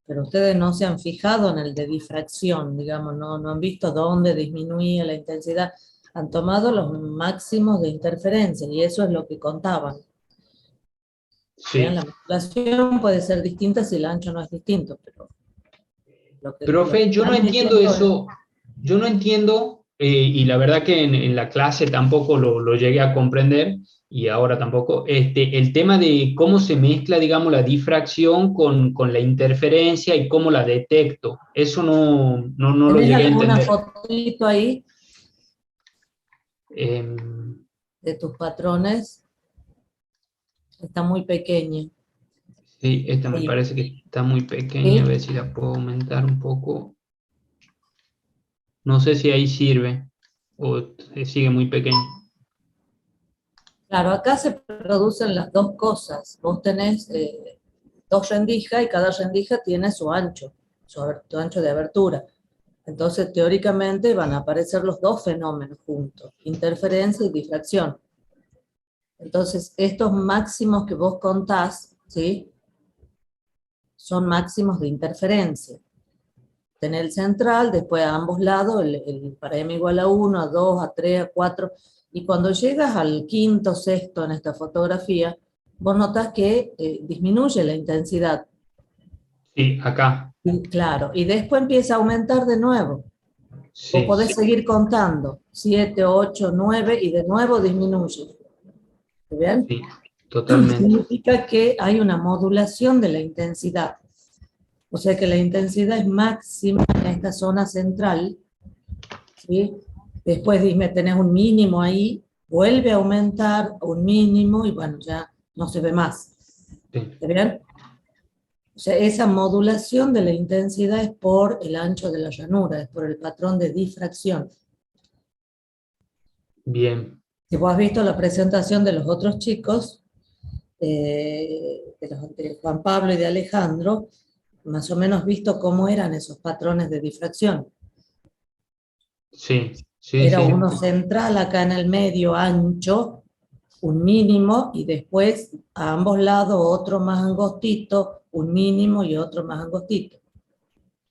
Pero ustedes no se han fijado en el de difracción, digamos, no han visto dónde disminuía la intensidad. Han tomado los máximos de interferencia y eso es lo que contaban. Sí. ¿Ven? La modulación puede ser distinta si el ancho no es distinto, pero... Profe, yo no entiendo eso, yo no entiendo, y la verdad que en la clase tampoco lo llegué a comprender, y ahora tampoco, el tema de cómo se mezcla, digamos, la difracción con la interferencia y cómo la detecto. Eso no lo llegué a ¿Tenés alguna entender. fotito ahí Em, de tus patrones? Está muy pequeña. sí, esta me Sí. parece que está muy pequeña, a ver si la puedo aumentar un poco. No sé si ahí sirve o sigue muy pequeña. Claro, acá se producen las dos cosas. Vos tenés dos rendijas y cada rendija tiene su ancho de abertura. Entonces, teóricamente van a aparecer los dos fenómenos juntos, interferencia y difracción. Entonces, estos máximos que vos contás, ¿sí? Son máximos de interferencia. Tenés el central, después a ambos lados, para m igual a 1, a 2, a 3, a 4, y cuando llegas al quinto, sexto en esta fotografía, vos notás que disminuye la intensidad. Sí, acá. Y, claro, y después empieza a aumentar de nuevo. Sí, Vos podés seguir contando, 7, 8, 9, y de nuevo disminuye. ¿Bien? sí, totalmente. Significa que hay una modulación de la intensidad. O sea que la intensidad es máxima en esta zona central, ¿sí? Después dime, tenés un mínimo ahí, vuelve a aumentar un mínimo y bueno, ya no se ve más. Sí. ¿Está bien? O sea, esa modulación de la intensidad es por el ancho de la llanura, es por el patrón de difracción. Bien. Si vos has visto la presentación de los otros chicos, de Juan Pablo y de Alejandro, más o menos visto cómo eran esos patrones de difracción. Sí, sí, Era sí. uno central acá en el medio, ancho, un mínimo, y después a ambos lados otro más angostito, un mínimo y otro más angostito.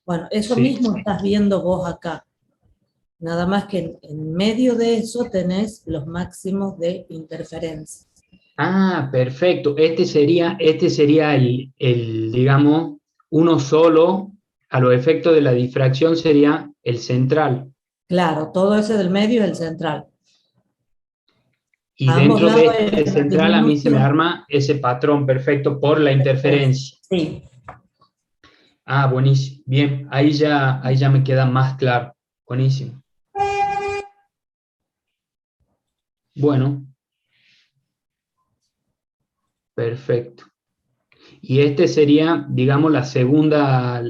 Bueno, eso Sí. mismo estás viendo vos acá. Nada más que en medio de eso tenés los máximos de interferencia. Ah, perfecto. Este sería digamos, uno solo, a los efectos de la difracción sería el central. Claro, todo ese del medio es el central. Y A ambos dentro de lados este es central a mí se me disminución. arma ese patrón perfecto por la interferencia. Sí. Ah, buenísimo. Bien, ahí ya me queda más claro. Buenísimo. Bueno. Perfecto. Y este sería, digamos, la segunda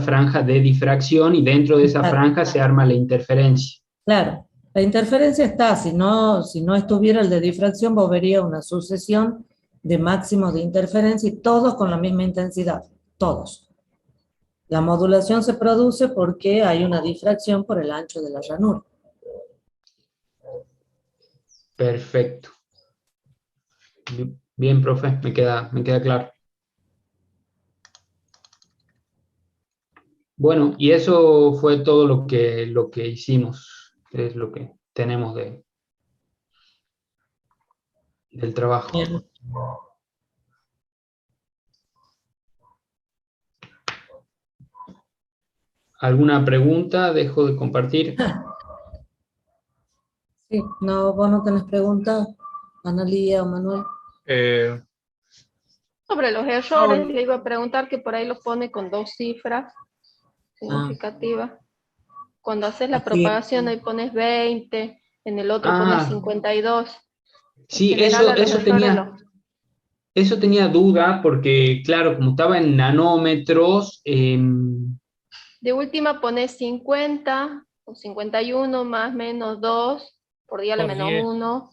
franja de difracción y dentro de esa franja se arma la interferencia. Claro, la interferencia está, si no estuviera el de difracción, vos verías una sucesión de máximos de interferencia y todos con la misma intensidad, todos. La modulación se produce porque hay una difracción por el ancho de la ranura. Perfecto. Bien, profe, me queda claro. Bueno, y eso fue todo lo que hicimos, es lo que tenemos del trabajo. Bien. ¿Alguna pregunta? Dejo de compartir. Sí, no, vos no tenés preguntas, Analía o Manuel. Sobre los errores, le iba a preguntar que por ahí lo pone con 2 cifras significativas. Cuando haces la propagación, ahí pones 20, en el otro pones 52. Sí, En general, a los errores eso tenía duda porque, claro, como estaba en nanómetros... de última pones 50 o 51 más menos 2 por diálogo Por menos 10. 1.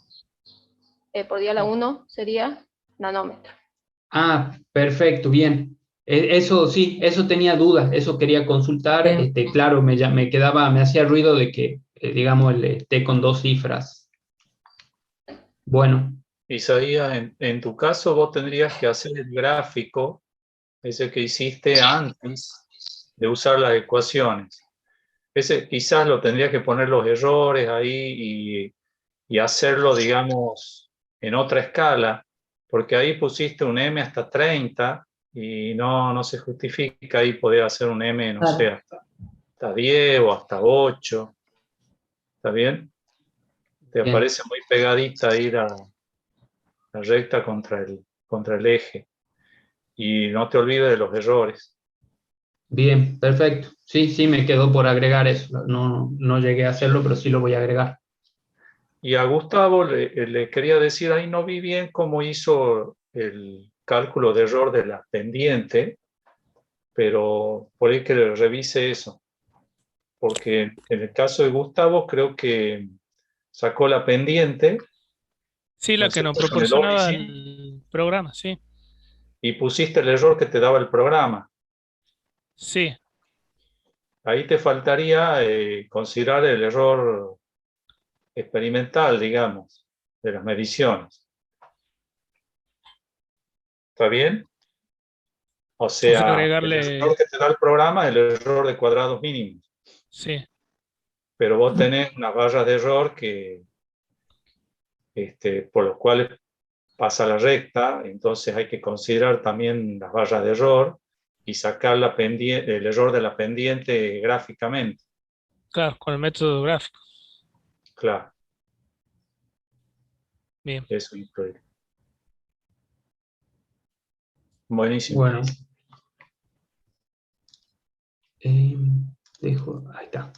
por día la 1 sería nanómetro. Ah, perfecto, bien. Eso sí, eso tenía dudas, eso quería consultar. Claro, me hacía ruido de que, digamos, esté con 2 cifras. Bueno. Isaías, en tu caso vos tendrías que hacer el gráfico, ese que hiciste antes de usar las ecuaciones. Ese quizás lo tendrías que poner los errores ahí y hacerlo, digamos, en otra escala, porque ahí pusiste un m hasta 30 y no se justifica ahí poder hacer un m, no sé, hasta 10 o hasta 8. ¿Está bien? Te Bien. aparece muy pegadita ahí la recta contra el eje. Y no te olvides de los errores. Bien, perfecto. Sí, me quedó por agregar eso. No llegué a hacerlo, pero sí lo voy a agregar. Y a Gustavo le quería decir, ahí no vi bien cómo hizo el cálculo de error de la pendiente, pero por ahí que le revise eso. Porque en el caso de Gustavo creo que sacó la pendiente. Sí, la que nos proporcionaba el programa, sí. Y pusiste el error que te daba el programa. Sí. Ahí te faltaría considerar el error experimental, digamos, de las mediciones. ¿Está bien? O sea, agregarle... el error que te da el programa es el error de cuadrados mínimos. Sí. Pero vos tenés una barra de error que, por los cuales pasa la recta, entonces hay que considerar también las barras de error y sacar el error de la pendiente gráficamente. Claro, con el método gráfico. Claro. Bien. Eso incluye. Buenísimo. Bueno. Ahí está.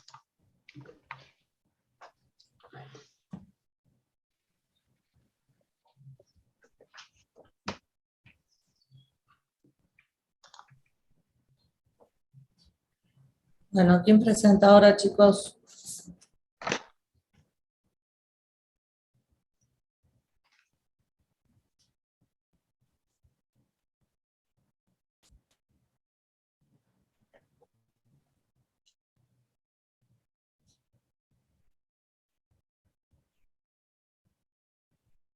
Bueno, ¿quién presenta ahora, chicos?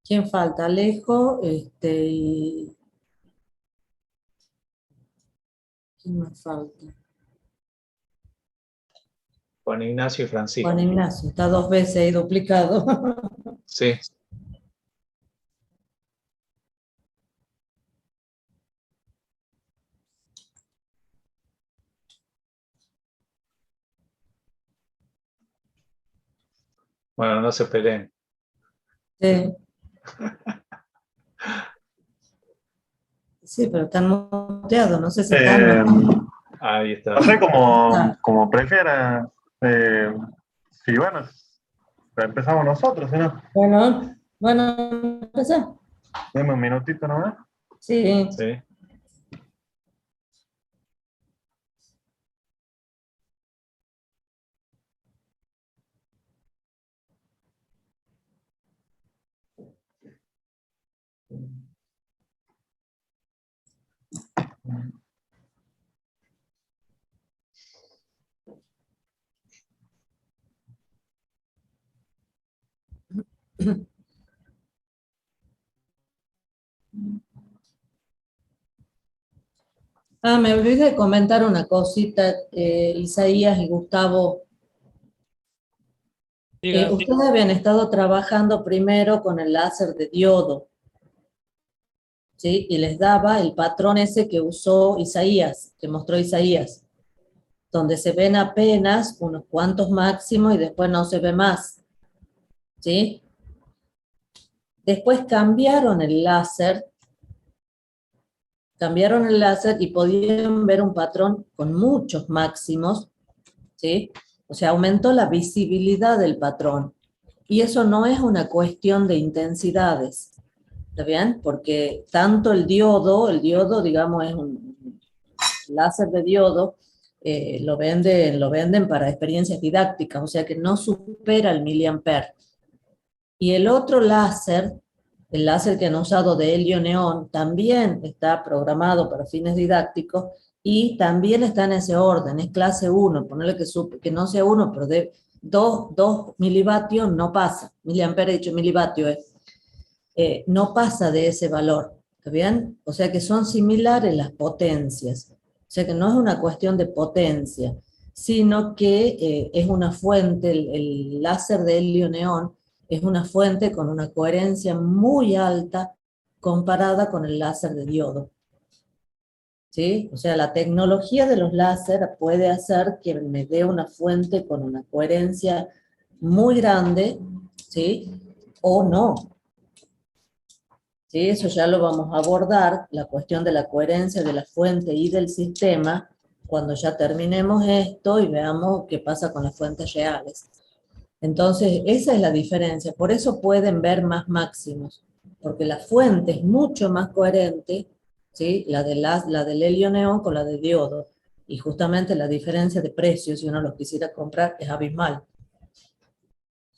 ¿Quién falta? Alejo, y... ¿Quién más falta? Juan Ignacio y Francisco. Juan Ignacio, está 2 veces ahí duplicado. Sí. Bueno, no se peleen. Sí. Sí, pero están muteados, no sé si están... Ahí está. No sé, como prefiera. Sí, bueno, empezamos nosotros, ¿sí no? Bueno, empezá. Deme un minutito nomás. Sí. Sí. Me olvidé de comentar una cosita, Isaías y Gustavo. Ustedes habían estado trabajando primero con el láser de diodo, ¿sí? Y les daba el patrón ese que usó Isaías, que mostró Isaías, donde se ven apenas unos cuantos máximos y después no se ve más, ¿sí? Después cambiaron el láser y podían ver un patrón con muchos máximos, ¿sí? O sea, aumentó la visibilidad del patrón. Y eso no es una cuestión de intensidades, ¿está bien? Porque tanto el diodo, digamos, es un láser de diodo, lo venden para experiencias didácticas, o sea que no supera el miliamper. Y el otro láser El láser que han usado de helio-neón también está programado para fines didácticos y también está en ese orden, es clase 1, ponerle que no sea 1, pero de 2 milivatios no pasa, miliampere dicho milivatio no pasa de ese valor, ¿está bien? O sea que son similares las potencias, o sea que no es una cuestión de potencia, sino que es una fuente, el láser de helio-neón es una fuente con una coherencia muy alta comparada con el láser de diodo. ¿Sí? O sea, la tecnología de los láser puede hacer que me dé una fuente con una coherencia muy grande, ¿sí? O no. ¿Sí? Eso ya lo vamos a abordar, la cuestión de la coherencia de la fuente y del sistema, cuando ya terminemos esto y veamos qué pasa con las fuentes reales. Entonces, esa es la diferencia. Por eso pueden ver más máximos, porque la fuente es mucho más coherente, ¿sí? La del helio-neón con la de diodo. Y justamente la diferencia de precios, si uno los quisiera comprar, es abismal.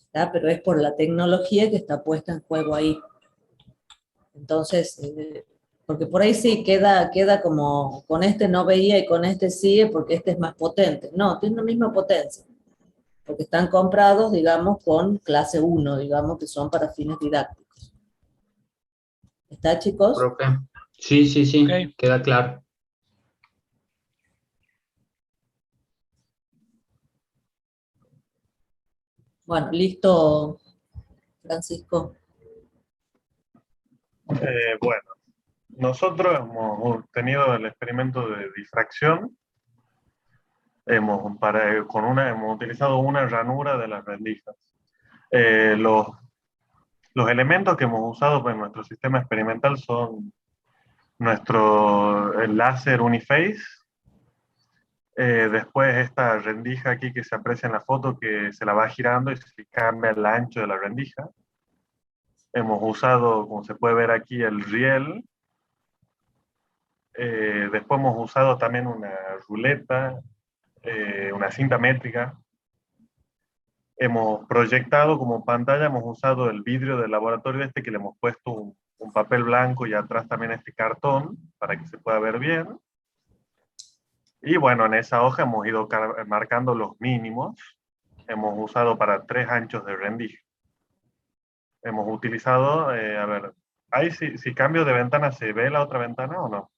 ¿Está? Pero es por la tecnología que está puesta en juego ahí. Entonces, porque por ahí sí queda como, con este no veía y con este sí, porque este es más potente. No, tiene la misma potencia. Porque están comprados, digamos, con clase 1, digamos, que son para fines didácticos. ¿Está, chicos? Profe. Sí, sí, sí, Ok. queda claro. Bueno, listo, Francisco. Bueno, nosotros hemos tenido el experimento de difracción. Hemos utilizado una ranura de las rendijas. Los elementos que hemos usado en nuestro sistema experimental son el láser Uniface, después esta rendija aquí que se aprecia en la foto que se la va girando y se cambia el ancho de la rendija. Hemos usado, como se puede ver aquí, el riel. Después hemos usado también una ruleta, una cinta métrica. Hemos proyectado como pantalla, hemos usado el vidrio del laboratorio que le hemos puesto un papel blanco y atrás también este cartón para que se pueda ver bien. Y bueno, en esa hoja hemos ido marcando los mínimos. Hemos usado para 3 anchos de rendija. Hemos utilizado, a ver, ahí si cambio de ventana, ¿se ve la otra ventana o no?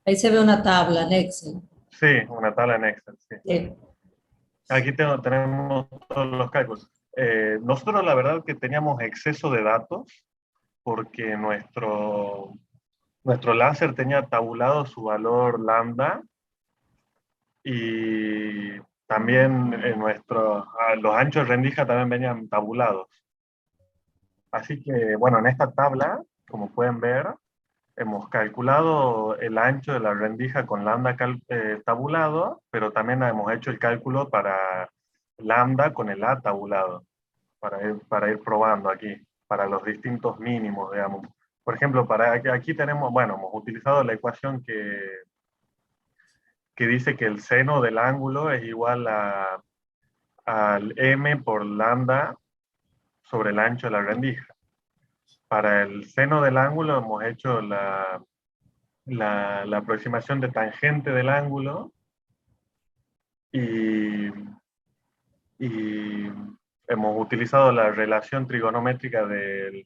Ahí se ve una tabla en Excel. Sí, una tabla en Excel, sí. Sí. Aquí tenemos todos los cálculos. Nosotros la verdad que teníamos exceso de datos porque nuestro láser tenía tabulado su valor lambda y también los anchos de rendija también venían tabulados. Así que, bueno, en esta tabla, como pueden ver, hemos calculado el ancho de la rendija con lambda tabulado, pero también hemos hecho el cálculo para lambda con el A tabulado, para ir probando aquí, para los distintos mínimos, digamos. Por ejemplo, aquí tenemos, bueno, hemos utilizado la ecuación que dice que el seno del ángulo es igual al m por lambda sobre el ancho de la rendija. Para el seno del ángulo hemos hecho la aproximación de tangente del ángulo y hemos utilizado la relación trigonométrica de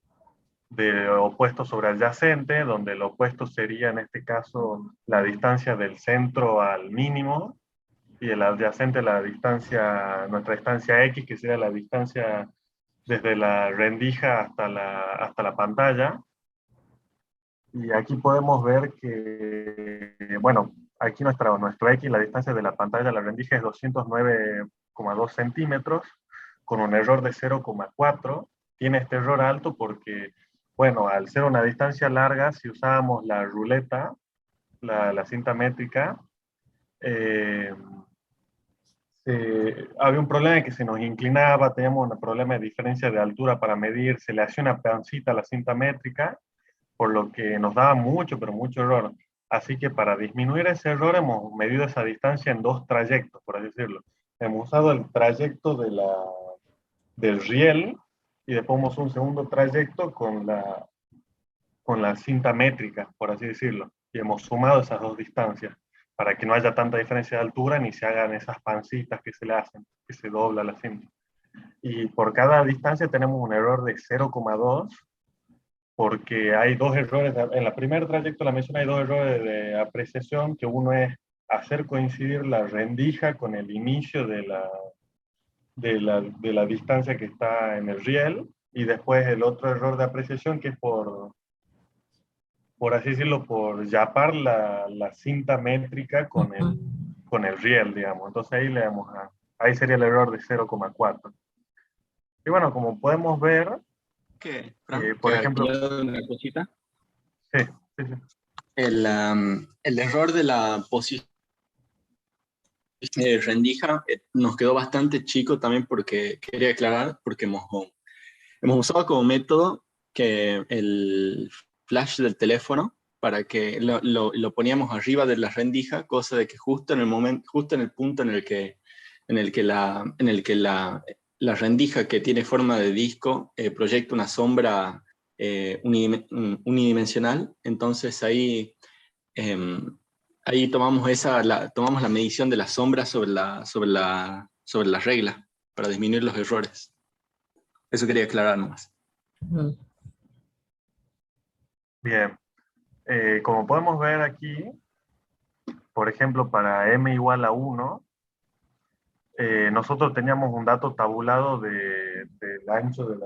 opuesto sobre adyacente, donde el opuesto sería en este caso la distancia del centro al mínimo y el adyacente nuestra distancia x, que sería la distancia desde la rendija hasta la pantalla. Y aquí podemos ver que, bueno, aquí nuestro X, la distancia de la pantalla a la rendija es 209,2 centímetros, con un error de 0,4. Tiene este error alto porque, bueno, al ser una distancia larga, si usábamos la ruleta, la cinta métrica, había un problema de que se nos inclinaba, teníamos un problema de diferencia de altura para medir, se le hacía una pancita a la cinta métrica, por lo que nos daba mucho, pero mucho error. Así que para disminuir ese error hemos medido esa distancia en 2 trayectos, por así decirlo. Hemos usado el trayecto del riel y después hemos un segundo trayecto con la cinta métrica, por así decirlo, y hemos sumado esas dos distancias para que no haya tanta diferencia de altura ni se hagan esas pancitas que se le hacen, que se dobla la cinta. Y por cada distancia tenemos un error de 0,2, porque hay dos errores, en la primer trayecto de la misión hay dos errores de apreciación, que uno es hacer coincidir la rendija con el inicio de la distancia que está en el riel, y después el otro error de apreciación que es por así decirlo, por yapar la cinta métrica con el riel, digamos. Entonces ahí ahí sería el error de 0,4. Y bueno, como podemos ver, ¿Qué, Fran? por ejemplo... Una cosita. Sí, sí, sí. El error de la posición rendija nos quedó bastante chico también, porque quería aclarar, porque hemos usado como método que el flash del teléfono, para que lo poníamos arriba de la rendija, cosa de que justo en el punto en el que la rendija, que tiene forma de disco, proyecta una sombra unidimensional. Entonces ahí tomamos la medición de la sombra sobre la regla, para disminuir los errores. Eso quería aclarar nomás. Bien. Como podemos ver aquí, por ejemplo, para m igual a 1, nosotros teníamos un dato tabulado del ancho de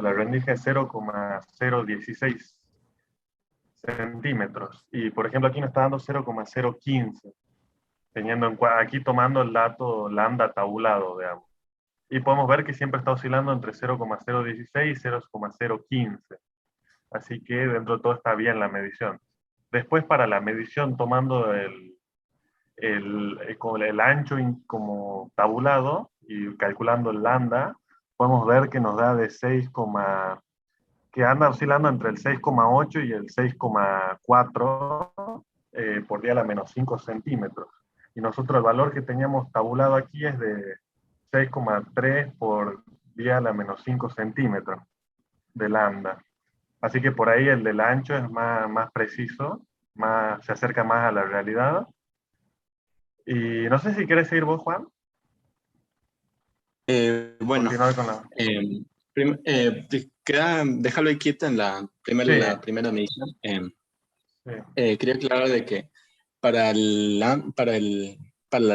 la rendija de 0,016 centímetros. Y por ejemplo aquí nos está dando 0,015, aquí tomando el dato lambda tabulado, digamos. Y podemos ver que siempre está oscilando entre 0,016 y 0,015. Así que dentro de todo está bien la medición. Después, para la medición tomando el ancho como tabulado y calculando el lambda, podemos ver que nos da de que anda oscilando entre el 6,8 y el 6,4 por día a la menos 5 centímetros. Y nosotros el valor que teníamos tabulado aquí es de 6,3 por día a la menos 5 centímetros de lambda. Así que por ahí el del ancho es más preciso, se acerca más a la realidad. Y no sé si quieres seguir vos, Juan. Bueno, déjalo ahí quieto en la primera medición. Quería aclarar de que para la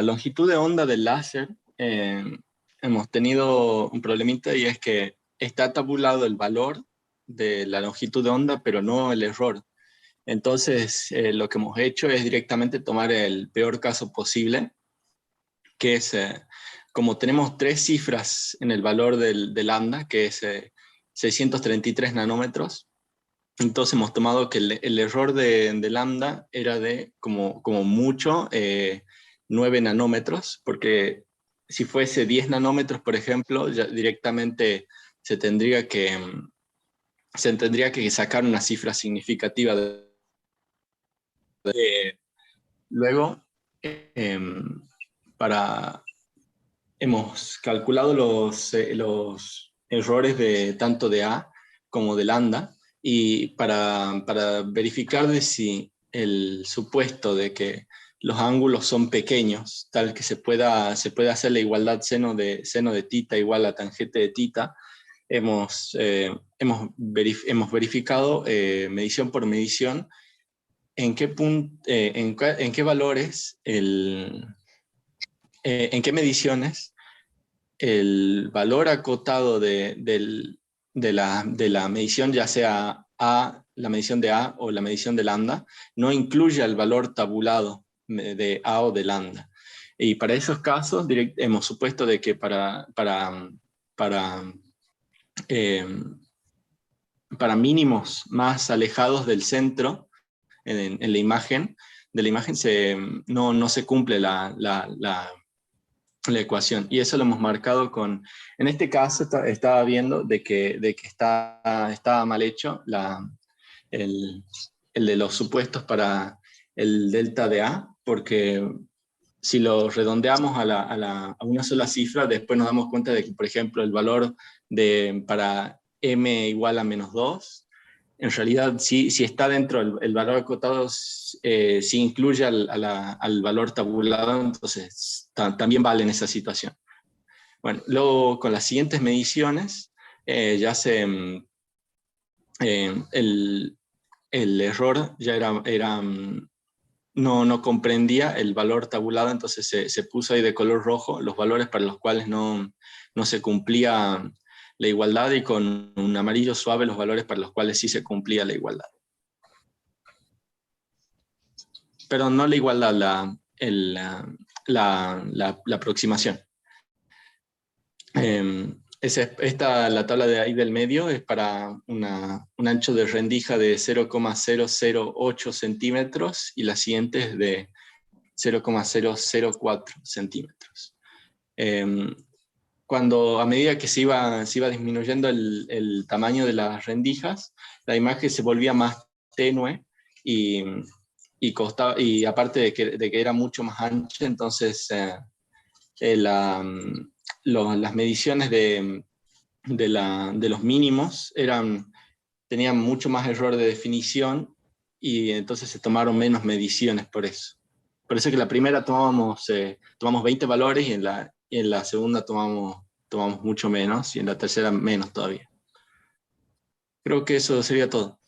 longitud de onda del láser hemos tenido un problemita, y es que está tabulado el valor de la longitud de onda, pero no el error. Entonces, lo que hemos hecho es directamente tomar el peor caso posible, que es, como tenemos 3 cifras en el valor del lambda, que es 633 nanómetros, entonces hemos tomado que el error de lambda era de como mucho 9 nanómetros, porque si fuese 10 nanómetros, por ejemplo, ya directamente se tendría que sacar una cifra significativa luego, hemos calculado los errores tanto de A como de lambda, y para verificar de si el supuesto de que los ángulos son pequeños, tal que se pueda hacer la igualdad seno de tita igual a tangente de tita, hemos verificado medición por medición en qué valores, en qué mediciones el valor acotado de la medición, ya sea la medición de A o la medición de lambda, no incluye el valor tabulado de A o de lambda. Y para esos casos hemos supuesto de que para mínimos más alejados del centro en la imagen, no se cumple la ecuación. Y eso lo hemos marcado en este caso estaba viendo de que estaba mal hecho el de los supuestos para el delta de A, porque si lo redondeamos a una sola cifra, después nos damos cuenta de que, por ejemplo, el valor para m igual a -2, en realidad si está dentro el valor acotado, si incluye al valor tabulado, entonces también vale en esa situación. Bueno, luego con las siguientes mediciones, ya el error ya no comprendía el valor tabulado, entonces se puso ahí de color rojo los valores para los cuales no se cumplía la igualdad, y con un amarillo suave los valores para los cuales sí se cumplía la igualdad. Pero no la igualdad, la aproximación. La tabla de ahí del medio es para un ancho de rendija de 0,008 centímetros y la siguiente es de 0,004 centímetros. A medida que se iba disminuyendo el tamaño de las rendijas, la imagen se volvía más tenue y aparte de que era mucho más ancha, entonces las mediciones de los mínimos tenían mucho más error de definición, y entonces se tomaron menos mediciones por eso. Por eso que la primera tomamos 20 valores, y en la segunda tomamos mucho menos, y en la tercera menos todavía. Creo que eso sería todo.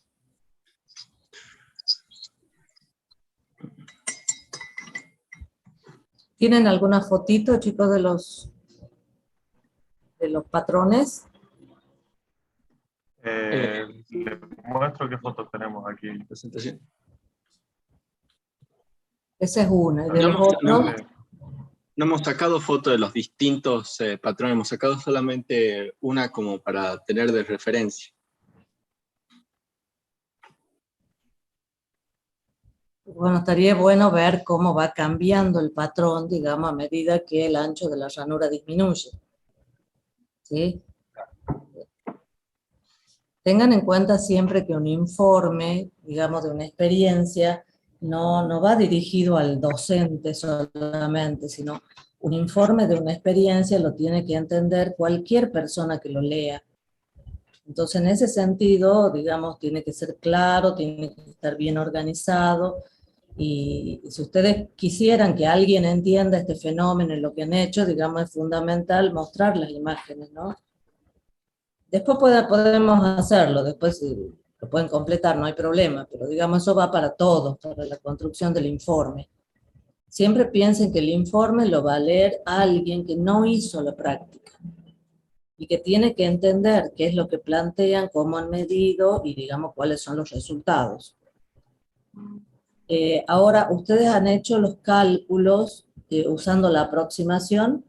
¿Tienen alguna fotito, chicos, de los patrones? Les muestro qué fotos tenemos aquí. Presentación. Esa es una. ¿Y de los otros? No hemos sacado fotos de los distintos patrones, hemos sacado solamente una como para tener de referencia. Bueno, estaría bueno ver cómo va cambiando el patrón, digamos, a medida que el ancho de la ranura disminuye. ¿Sí? Tengan en cuenta siempre que un informe, digamos, de una experiencia, no va dirigido al docente solamente, sino un informe de una experiencia lo tiene que entender cualquier persona que lo lea. Entonces, en ese sentido, digamos, tiene que ser claro, tiene que estar bien organizado, y si ustedes quisieran que alguien entienda este fenómeno y lo que han hecho, digamos, es fundamental mostrar las imágenes, ¿no? Después podemos hacerlo, después lo pueden completar, no hay problema, pero digamos, eso va para todos, para la construcción del informe. Siempre piensen que el informe lo va a leer alguien que no hizo la práctica y que tiene que entender qué es lo que plantean, cómo han medido y, digamos, cuáles son los resultados. Ahora, ustedes han hecho los cálculos usando la aproximación,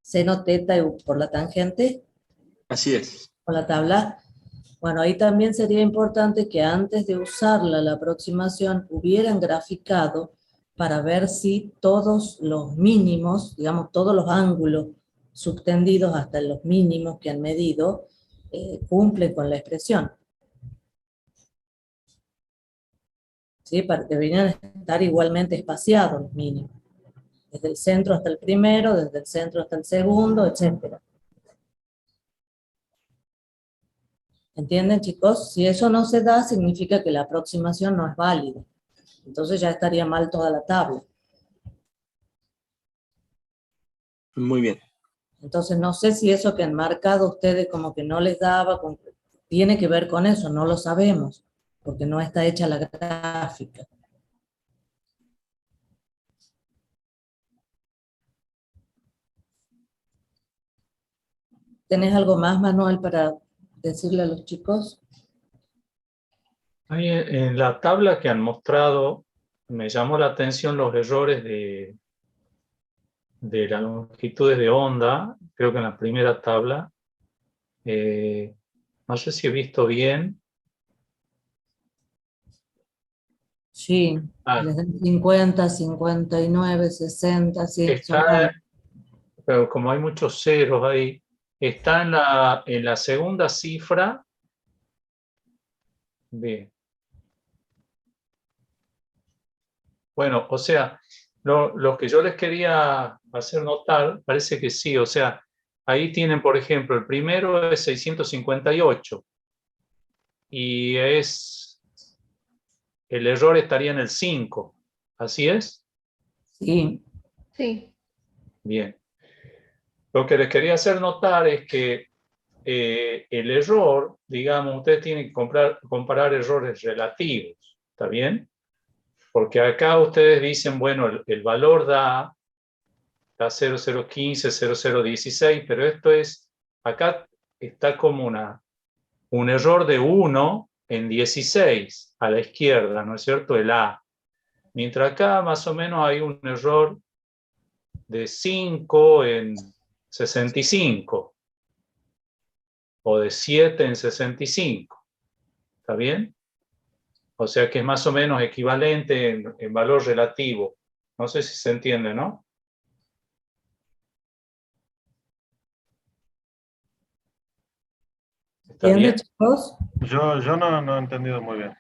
seno, teta y por la tangente. Así es. Con la tabla. Bueno, ahí también sería importante que antes de usarla, la aproximación, hubieran graficado para ver si todos los mínimos, digamos, todos los ángulos subtendidos hasta los mínimos que han medido, cumplen con la expresión. ¿Sí? Para que deberían estar igualmente espaciados los mínimos. Desde el centro hasta el primero, desde el centro hasta el segundo, etc. ¿Entienden, chicos? Si eso no se da, significa que la aproximación no es válida. Entonces ya estaría mal toda la tabla. Muy bien. Entonces no sé si eso que han marcado ustedes como que no les daba, tiene que ver con eso, no lo sabemos, porque no está hecha la gráfica. ¿Tenés algo más, Manuel, para decirle a los chicos? Ahí en la tabla que han mostrado, me llamó la atención los errores de las longitudes de onda. Creo que en la primera tabla, no sé si he visto bien. Sí, desde 50, 59, 60, sí. Pero como hay muchos ceros ahí, está en la segunda cifra. Bien. Bueno, o sea, Lo que yo les quería hacer notar, parece que sí, o sea, ahí tienen, por ejemplo, el primero es 658 y el error estaría en el 5, ¿así es? Sí. Sí. Bien. Lo que les quería hacer notar es que el error, digamos, ustedes tienen que comparar errores relativos, ¿está bien? Porque acá ustedes dicen, bueno, el valor da 0015, 0016, pero esto es, acá está como un error de 1 en 16 a la izquierda, ¿no es cierto? El A. Mientras acá más o menos hay un error de 5 en 65 o de 7 en 65. ¿Está bien? O sea que es más o menos equivalente en valor relativo. No sé si se entiende, ¿no? ¿Está bien? Chicos? Yo no he entendido muy bien.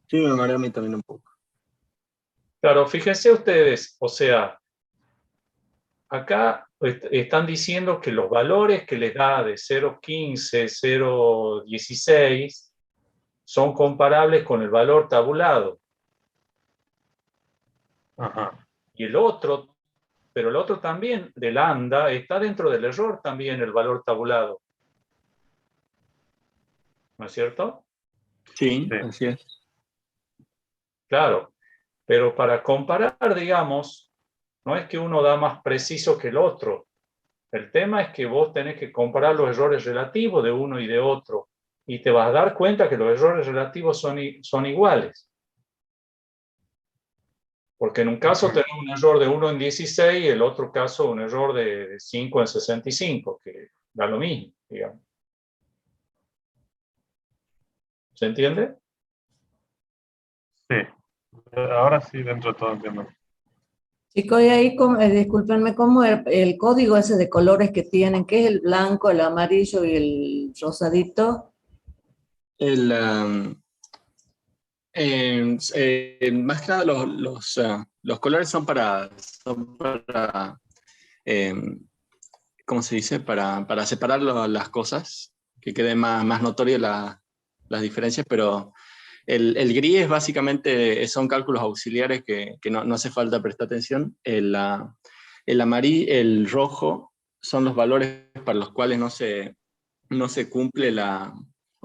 Sí, me mareó a mí también un poco. Claro, fíjense ustedes, o sea, acá están diciendo que los valores que les da de 0,15, 0,16 son comparables con el valor tabulado. Ajá. Y el otro, pero el otro también, del lambda, está dentro del error también el valor tabulado. ¿No es cierto? Sí, así es. Claro, pero para comparar, digamos, no es que uno da más preciso que el otro. El tema es que vos tenés que comparar los errores relativos de uno y de otro y te vas a dar cuenta que los errores relativos son iguales. Porque en un caso tenés un error de 1 en 16 y el otro caso un error de 5 en 65, que da lo mismo, digamos. ¿Se entiende? Sí. Ahora sí, dentro de todo entiendo. Chicos, y ahí, discúlpenme, ¿cómo el código ese de colores que tienen? ¿Qué es el blanco, el amarillo y el rosadito? Más que nada los colores son para ¿cómo se dice? Para separar las cosas, que quede más notorio las diferencias, pero el gris es básicamente, son cálculos auxiliares que no hace falta prestar atención. El amarillo, el rojo son los valores para los cuales no se cumple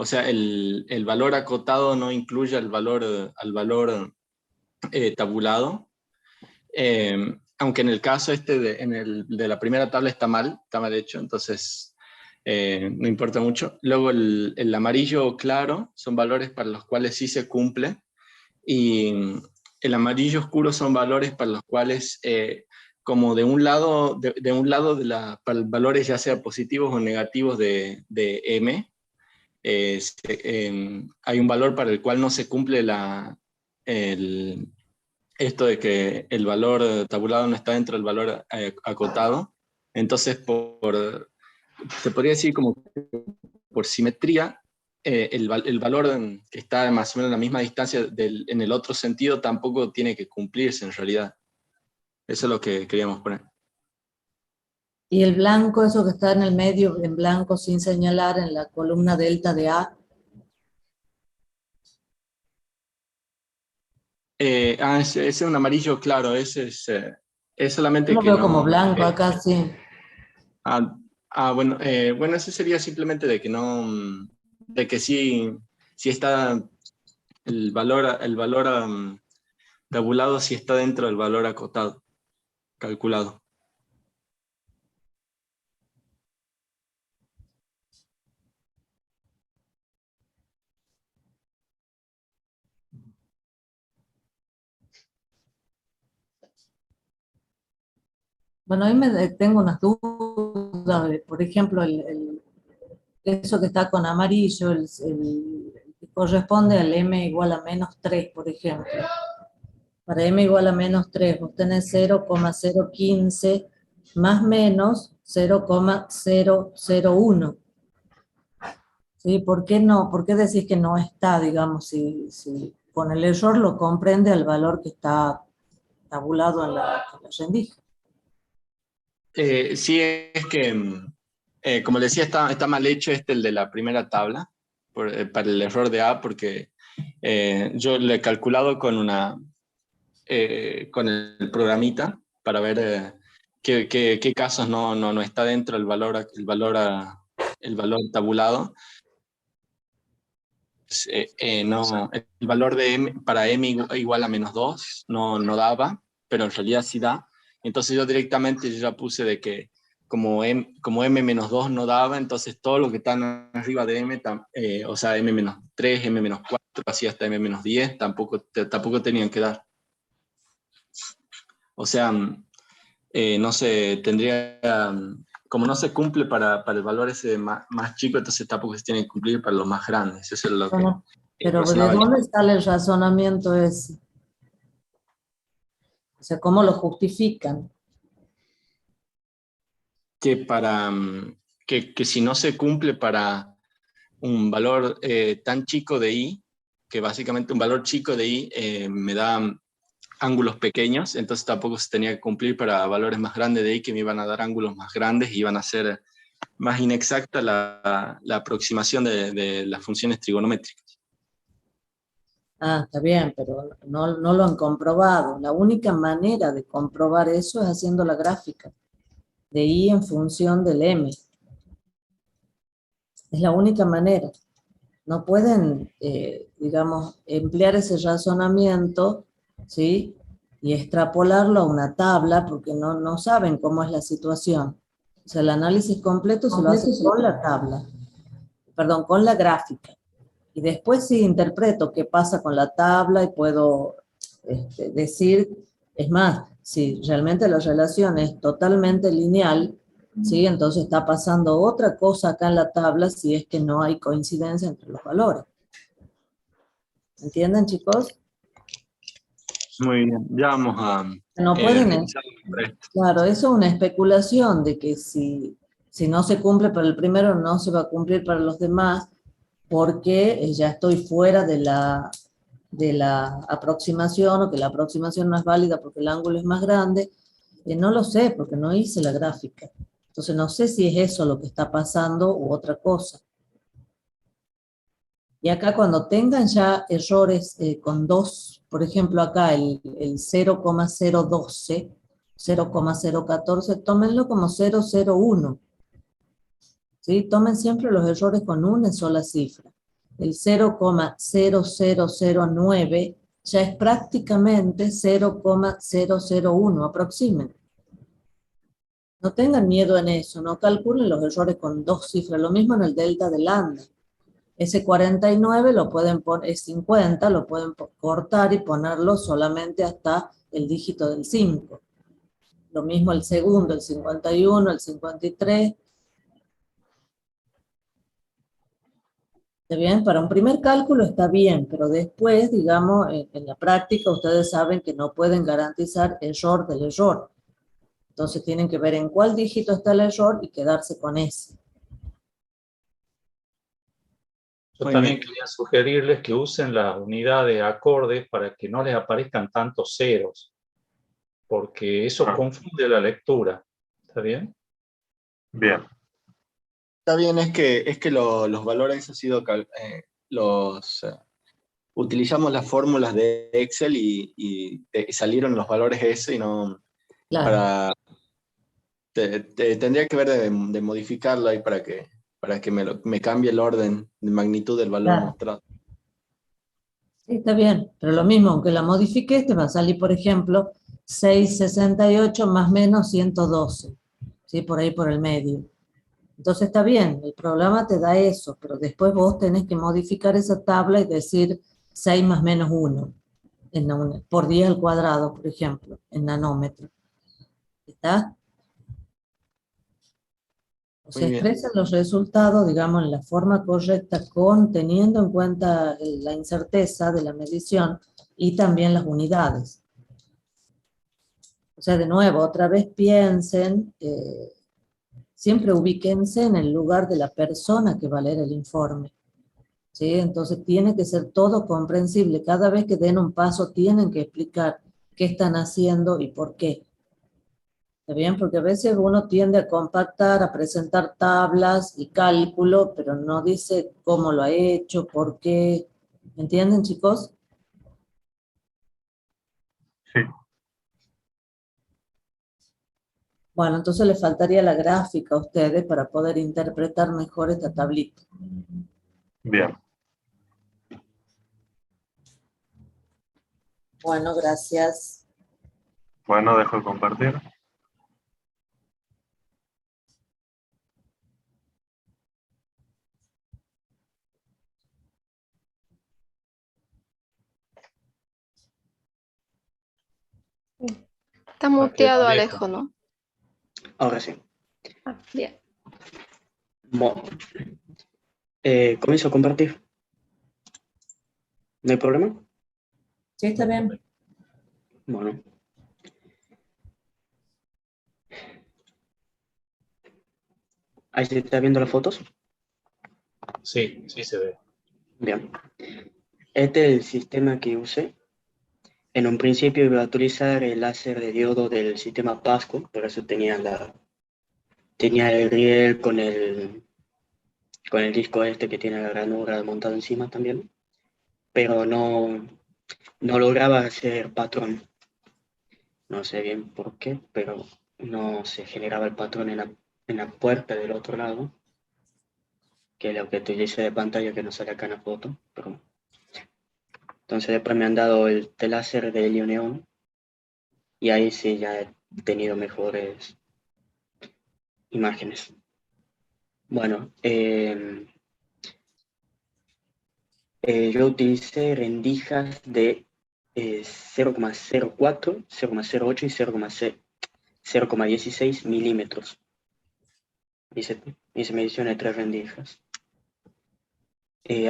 o sea, el valor acotado no incluye al valor tabulado. Aunque en el caso de la primera tabla está mal hecho, entonces no importa mucho. Luego el amarillo claro son valores para los cuales sí se cumple, y el amarillo oscuro son valores para los cuales, como de un lado, para valores ya sea positivos o negativos de M, hay un valor para el cual no se cumple esto de que el valor tabulado no está dentro del valor acotado. Entonces, se podría decir como por simetría, el valor que está más o menos a la misma distancia en el otro sentido tampoco tiene que cumplirse en realidad. Eso es lo que queríamos poner. Y el blanco, eso que está en el medio, en blanco sin señalar, en la columna delta de A. Ese es un amarillo claro, ese es solamente Yo lo que veo como blanco acá, sí. Bueno, ese sería simplemente de que no, de que sí está el valor tabulado, sí está dentro del valor acotado, calculado. Bueno, ahí tengo unas dudas, por ejemplo, eso que está con amarillo, que corresponde al m igual a menos 3, por ejemplo. Para m igual a menos 3, vos tenés 0,015 más menos 0,001. ¿Sí? ¿Por qué no? ¿Por qué decís que no está, digamos, si con el error lo comprende al valor que está tabulado en la rendija. Sí, es que, como decía, está mal hecho el de la primera tabla, para el error de A, porque yo le he calculado con el programita para ver qué casos no está dentro el valor tabulado. No, el valor de M, para M igual a -2 no daba, pero en realidad sí da. Entonces yo directamente ya puse de que como M-2 no daba, entonces todo lo que está arriba de M, o sea, M-3, M-4, así hasta M-10, tampoco tenían que dar. O sea, no sé, como no se cumple para el valor ese más chico, entonces tampoco se tiene que cumplir para los más grandes. Eso es lo Bueno, que pero ¿de dónde sale el razonamiento ese? O sea, ¿cómo lo justifican? Que si no se cumple para un valor tan chico de I, que básicamente un valor chico de I me da ángulos pequeños, entonces tampoco se tenía que cumplir para valores más grandes de I, que me iban a dar ángulos más grandes y iban a ser más inexacta la aproximación de las funciones trigonométricas. Ah, está bien, pero no lo han comprobado. La única manera de comprobar eso es haciendo la gráfica de I en función del M. Es la única manera. No pueden, digamos, emplear ese razonamiento, ¿sí? Y extrapolarlo a una tabla porque no saben cómo es la situación. O sea, el análisis completo se lo hace con la tabla, perdón, con la gráfica. Y después sí interpreto qué pasa con la tabla y puedo decir, es más, si realmente la relación es totalmente lineal, ¿sí? Entonces está pasando otra cosa acá en la tabla si es que no hay coincidencia entre los valores. ¿Entienden, chicos? Muy bien, ya vamos a... No pueden... claro, eso es una especulación de que si no se cumple para el primero, no se va a cumplir para los demás, porque ya estoy fuera de la aproximación, o que la aproximación no es válida porque el ángulo es más grande. No lo sé, porque no hice la gráfica. Entonces no sé si es eso lo que está pasando u otra cosa. Y acá cuando tengan ya errores con 2, por ejemplo acá el 0,012, 0,014, tómenlo como 001. ¿Sí? Tomen siempre los errores con una sola cifra. El 0,0009 ya es prácticamente 0,001, aproximen. No tengan miedo en eso, no calculen los errores con 2 cifras, lo mismo en el delta de lambda. Ese 49 lo pueden poner, es 50, lo pueden cortar y ponerlo solamente hasta el dígito del 5. Lo mismo el segundo, el 51, el 53. ¿Está bien? Para un primer cálculo está bien, pero después, digamos, en la práctica ustedes saben que no pueden garantizar error del error. Entonces tienen que ver en cuál dígito está el error y quedarse con ese. Yo también quería sugerirles que usen la unidad de acordes para que no les aparezcan tantos ceros, porque eso confunde la lectura. ¿Está bien? Bien. Está bien, es que los valores han sido utilizamos las fórmulas de Excel y salieron los valores ese y no... Claro. Tendría que ver de modificarlo ahí para que me cambie el orden de magnitud del valor mostrado. Sí, está bien, pero lo mismo, aunque la modifiques, te va a salir, por ejemplo, 668 más menos 112, ¿sí? Por ahí por el medio. Entonces está bien, el programa te da eso, pero después vos tenés que modificar esa tabla y decir 6 más menos 1, por 10 al cuadrado, por ejemplo, en nanómetro. ¿Está? O sea, expresan los resultados, digamos, en la forma correcta, teniendo en cuenta la incerteza de la medición y también las unidades. O sea, de nuevo, otra vez piensen, siempre ubíquense en el lugar de la persona que va a leer el informe. ¿Sí? Entonces tiene que ser todo comprensible. Cada vez que den un paso tienen que explicar qué están haciendo y por qué. ¿Está bien? Porque a veces uno tiende a compactar, a presentar tablas y cálculo, pero no dice cómo lo ha hecho, por qué. ¿Me entienden, chicos? Sí. Bueno, entonces les faltaría la gráfica a ustedes para poder interpretar mejor esta tablita. Bien. Bueno, gracias. Bueno, dejo de compartir. Está muteado Alejo, ¿no? Ahora sí. Ah, bien. Bueno, comienzo a compartir. ¿No hay problema? Sí, está bien. Bueno. ¿Ahí se está viendo las fotos? Sí, sí se ve. Bien. Este es el sistema que usé. En un principio iba a utilizar el láser de diodo del sistema Pasco, por eso tenía el riel con el disco este que tiene la ranura montado encima también, pero no lograba hacer patrón. No sé bien por qué, pero no se generaba el patrón en la puerta del otro lado, que es lo que utilicé de pantalla que no sale acá en la foto. Pero... Entonces después me han dado el láser de helio neón y ahí sí ya he tenido mejores imágenes. Bueno, yo utilicé rendijas de 0,04, 0,08 y 0,16 milímetros. Hice medición de 3 rendijas.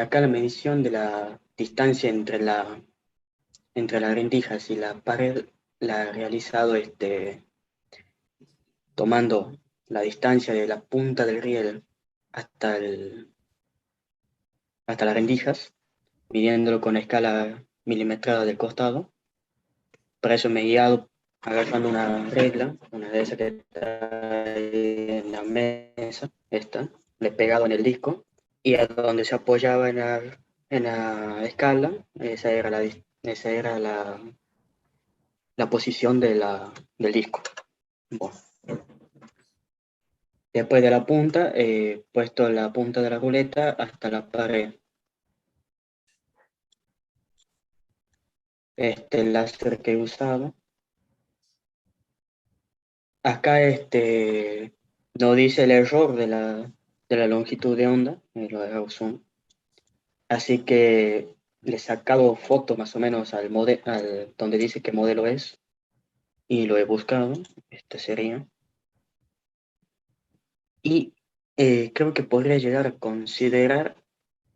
Acá la medición de la distancia entre las rendijas y la pared la he realizado tomando la distancia de la punta del riel hasta las rendijas, midiéndolo con escala milimetrada del costado. Para eso me he guiado agarrando una regla, una de esas que está ahí en la mesa, esta, le he pegado en el disco, y a donde se apoyaba en la escala, esa era la posición del disco. Bueno. Después de la punta, he puesto la punta de la ruleta hasta la pared. Este láser que he usado. Acá no dice el error de la longitud de onda, lo de Gauss. Así que le he sacado fotos más o menos al donde dice qué modelo es y lo he buscado. Este sería. Y creo que podría llegar a considerar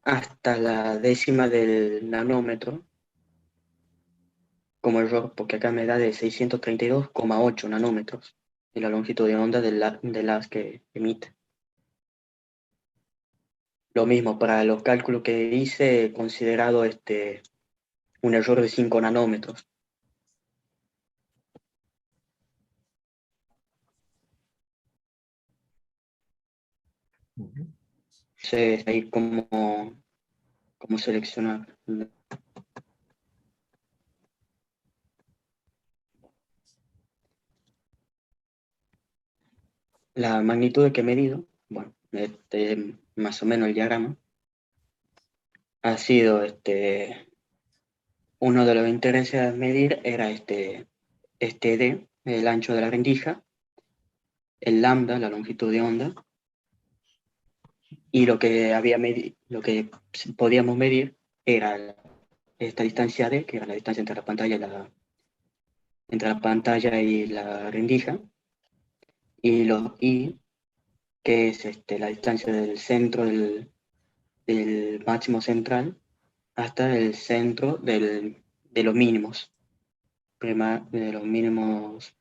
hasta la décima del nanómetro como error, porque acá me da de 632,8 nanómetros de la longitud de onda de las que emite. Lo mismo, para los cálculos que hice, he considerado un error de 5 nanómetros. Sé ahí cómo seleccionar. La magnitud que he medido, bueno, más o menos el diagrama, ha sido uno de los intereses a medir era D, el ancho de la rendija, el lambda, la longitud de onda, y lo que podíamos medir era esta distancia D, que era la distancia entre la pantalla y la rendija, y los I, que es la distancia del centro del máximo central hasta el centro de los mínimos, de los mínimos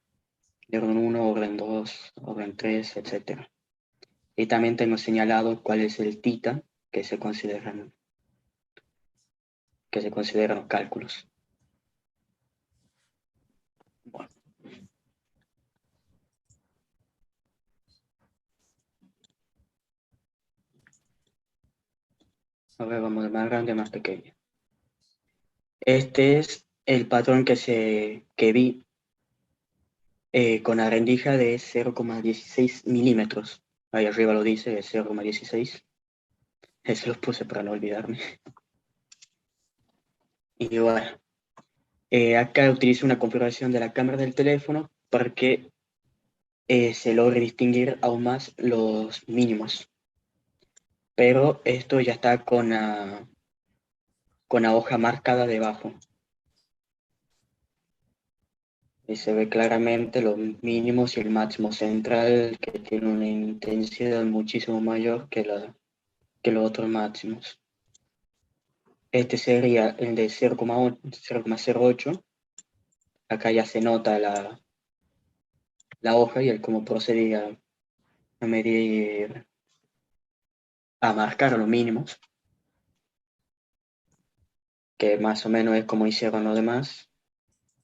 de orden 1, orden 2, orden 3, etc. Y también tengo señalado cuál es el θ que se consideran los cálculos. A ver, vamos de más grande a más pequeño. Este es el patrón que vi con la rendija de 0,16 milímetros. Ahí arriba lo dice, es 0,16. Ese lo puse para no olvidarme. Y bueno, acá utilizo una configuración de la cámara del teléfono para que se logre distinguir aún más los mínimos. Pero esto ya está con la hoja marcada debajo. Y se ve claramente los mínimos y el máximo central, que tiene una intensidad muchísimo mayor que los otros máximos. Este sería el de 0,08. Acá ya se nota la hoja y el cómo procedía a medir, a marcar los mínimos, que más o menos es como hicieron los demás.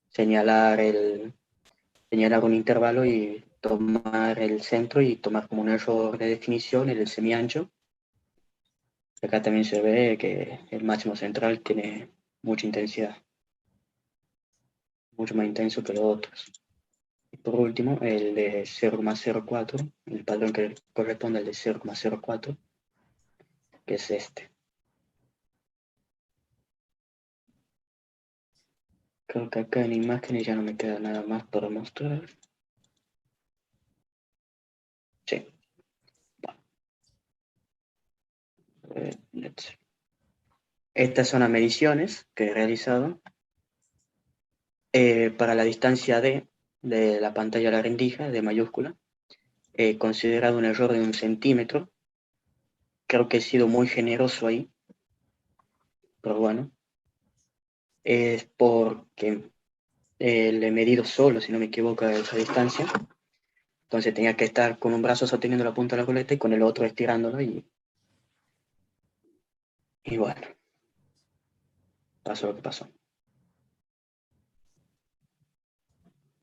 Señalar un intervalo y tomar el centro y tomar como un error de definición el semiancho. Acá también se ve que el máximo central tiene mucha intensidad, mucho más intenso que los otros. Y por último, el de 0,04, el patrón que corresponde al de 0,04, que es este. Creo que acá en imágenes ya no me queda nada más para mostrar. Sí. Estas son las mediciones que he realizado. Para la distancia D de la pantalla a la rendija, de mayúscula, he considerado un error de 1 centímetro. Creo que he sido muy generoso ahí, pero bueno. Es porque le he medido solo, si no me equivoco, a esa distancia. Entonces tenía que estar con un brazo sosteniendo la punta de la coleta y con el otro estirándolo y bueno, pasó lo que pasó.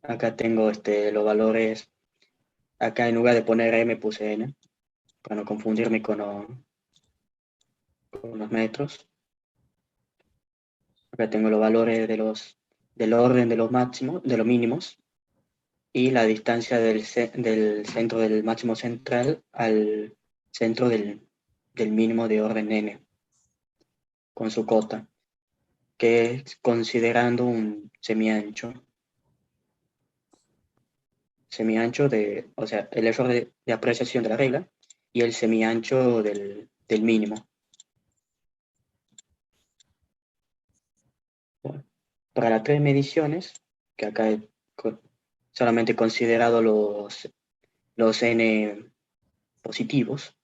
Acá tengo los valores. Acá en lugar de poner M puse N, para no confundirme con los metros. Acá tengo los valores del orden de los máximos, de los mínimos, y la distancia del centro del máximo central al centro del mínimo de orden N, con su cota, que es considerando un semiancho. Semiancho o sea, el error de apreciación de la regla y el semiancho del mínimo. Bueno, para las 3 mediciones, que acá he solamente considerado los N positivos,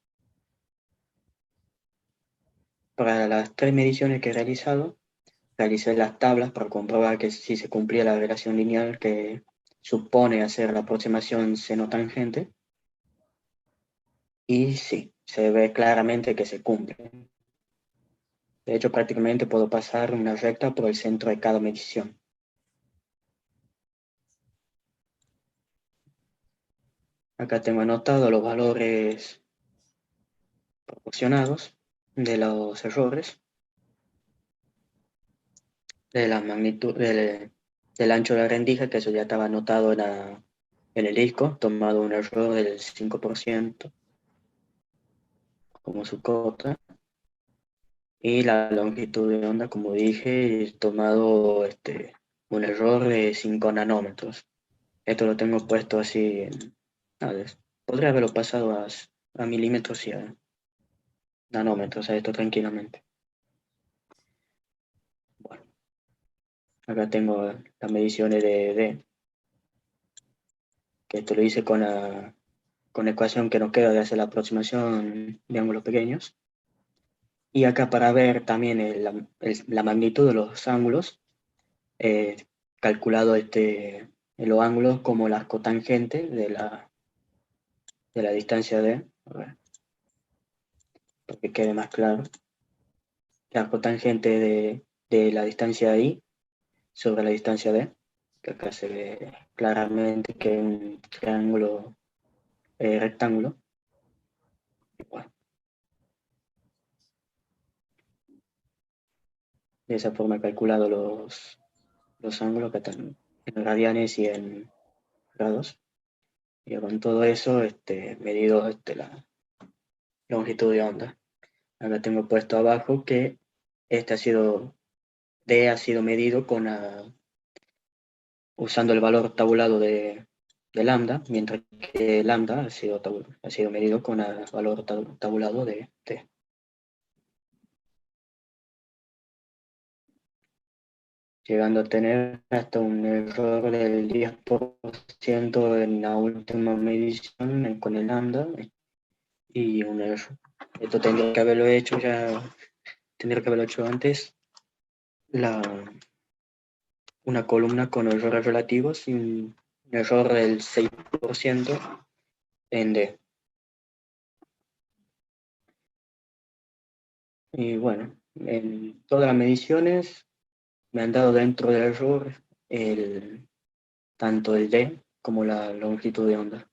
para las 3 mediciones que he realizado, realicé las tablas para comprobar que si se cumplía la relación lineal que supone hacer la aproximación seno-tangente. Y sí, se ve claramente que se cumple. De hecho, prácticamente puedo pasar una recta por el centro de cada medición. Acá tengo anotado los valores proporcionados de los errores, de la magnitud del ancho de la rendija, que eso ya estaba anotado en el disco, tomado un error del 5% como su cota. Y la longitud de onda, como dije, he tomado un error de 5 nanómetros. Esto lo tengo puesto así podría haberlo pasado a milímetros y a nanómetros, a esto tranquilamente. Bueno, acá tengo las mediciones de D, que esto lo hice con la ecuación que nos queda de hacer la aproximación de ángulos pequeños. Y acá para ver también la magnitud de los ángulos, calculado los ángulos como las cotangentes de la distancia D, a ver, para que quede más claro. La cotangente de la distancia I sobre la distancia D, que acá se ve claramente que es un triángulo rectángulo. Bueno. De esa forma he calculado los ángulos que están en radianes y en grados. Y con todo eso he medido la longitud de onda. Ahora tengo puesto abajo que D ha sido medido usando el valor tabulado de lambda, mientras que lambda ha sido medido con el valor tabulado de T. Llegando a tener hasta un error del 10% en la última medición con el lambda, y un error. Esto tendría que haberlo hecho antes, una columna con errores relativos y un error del 6% en D. Y bueno, en todas las mediciones me han dado dentro del error tanto el D como la longitud de onda,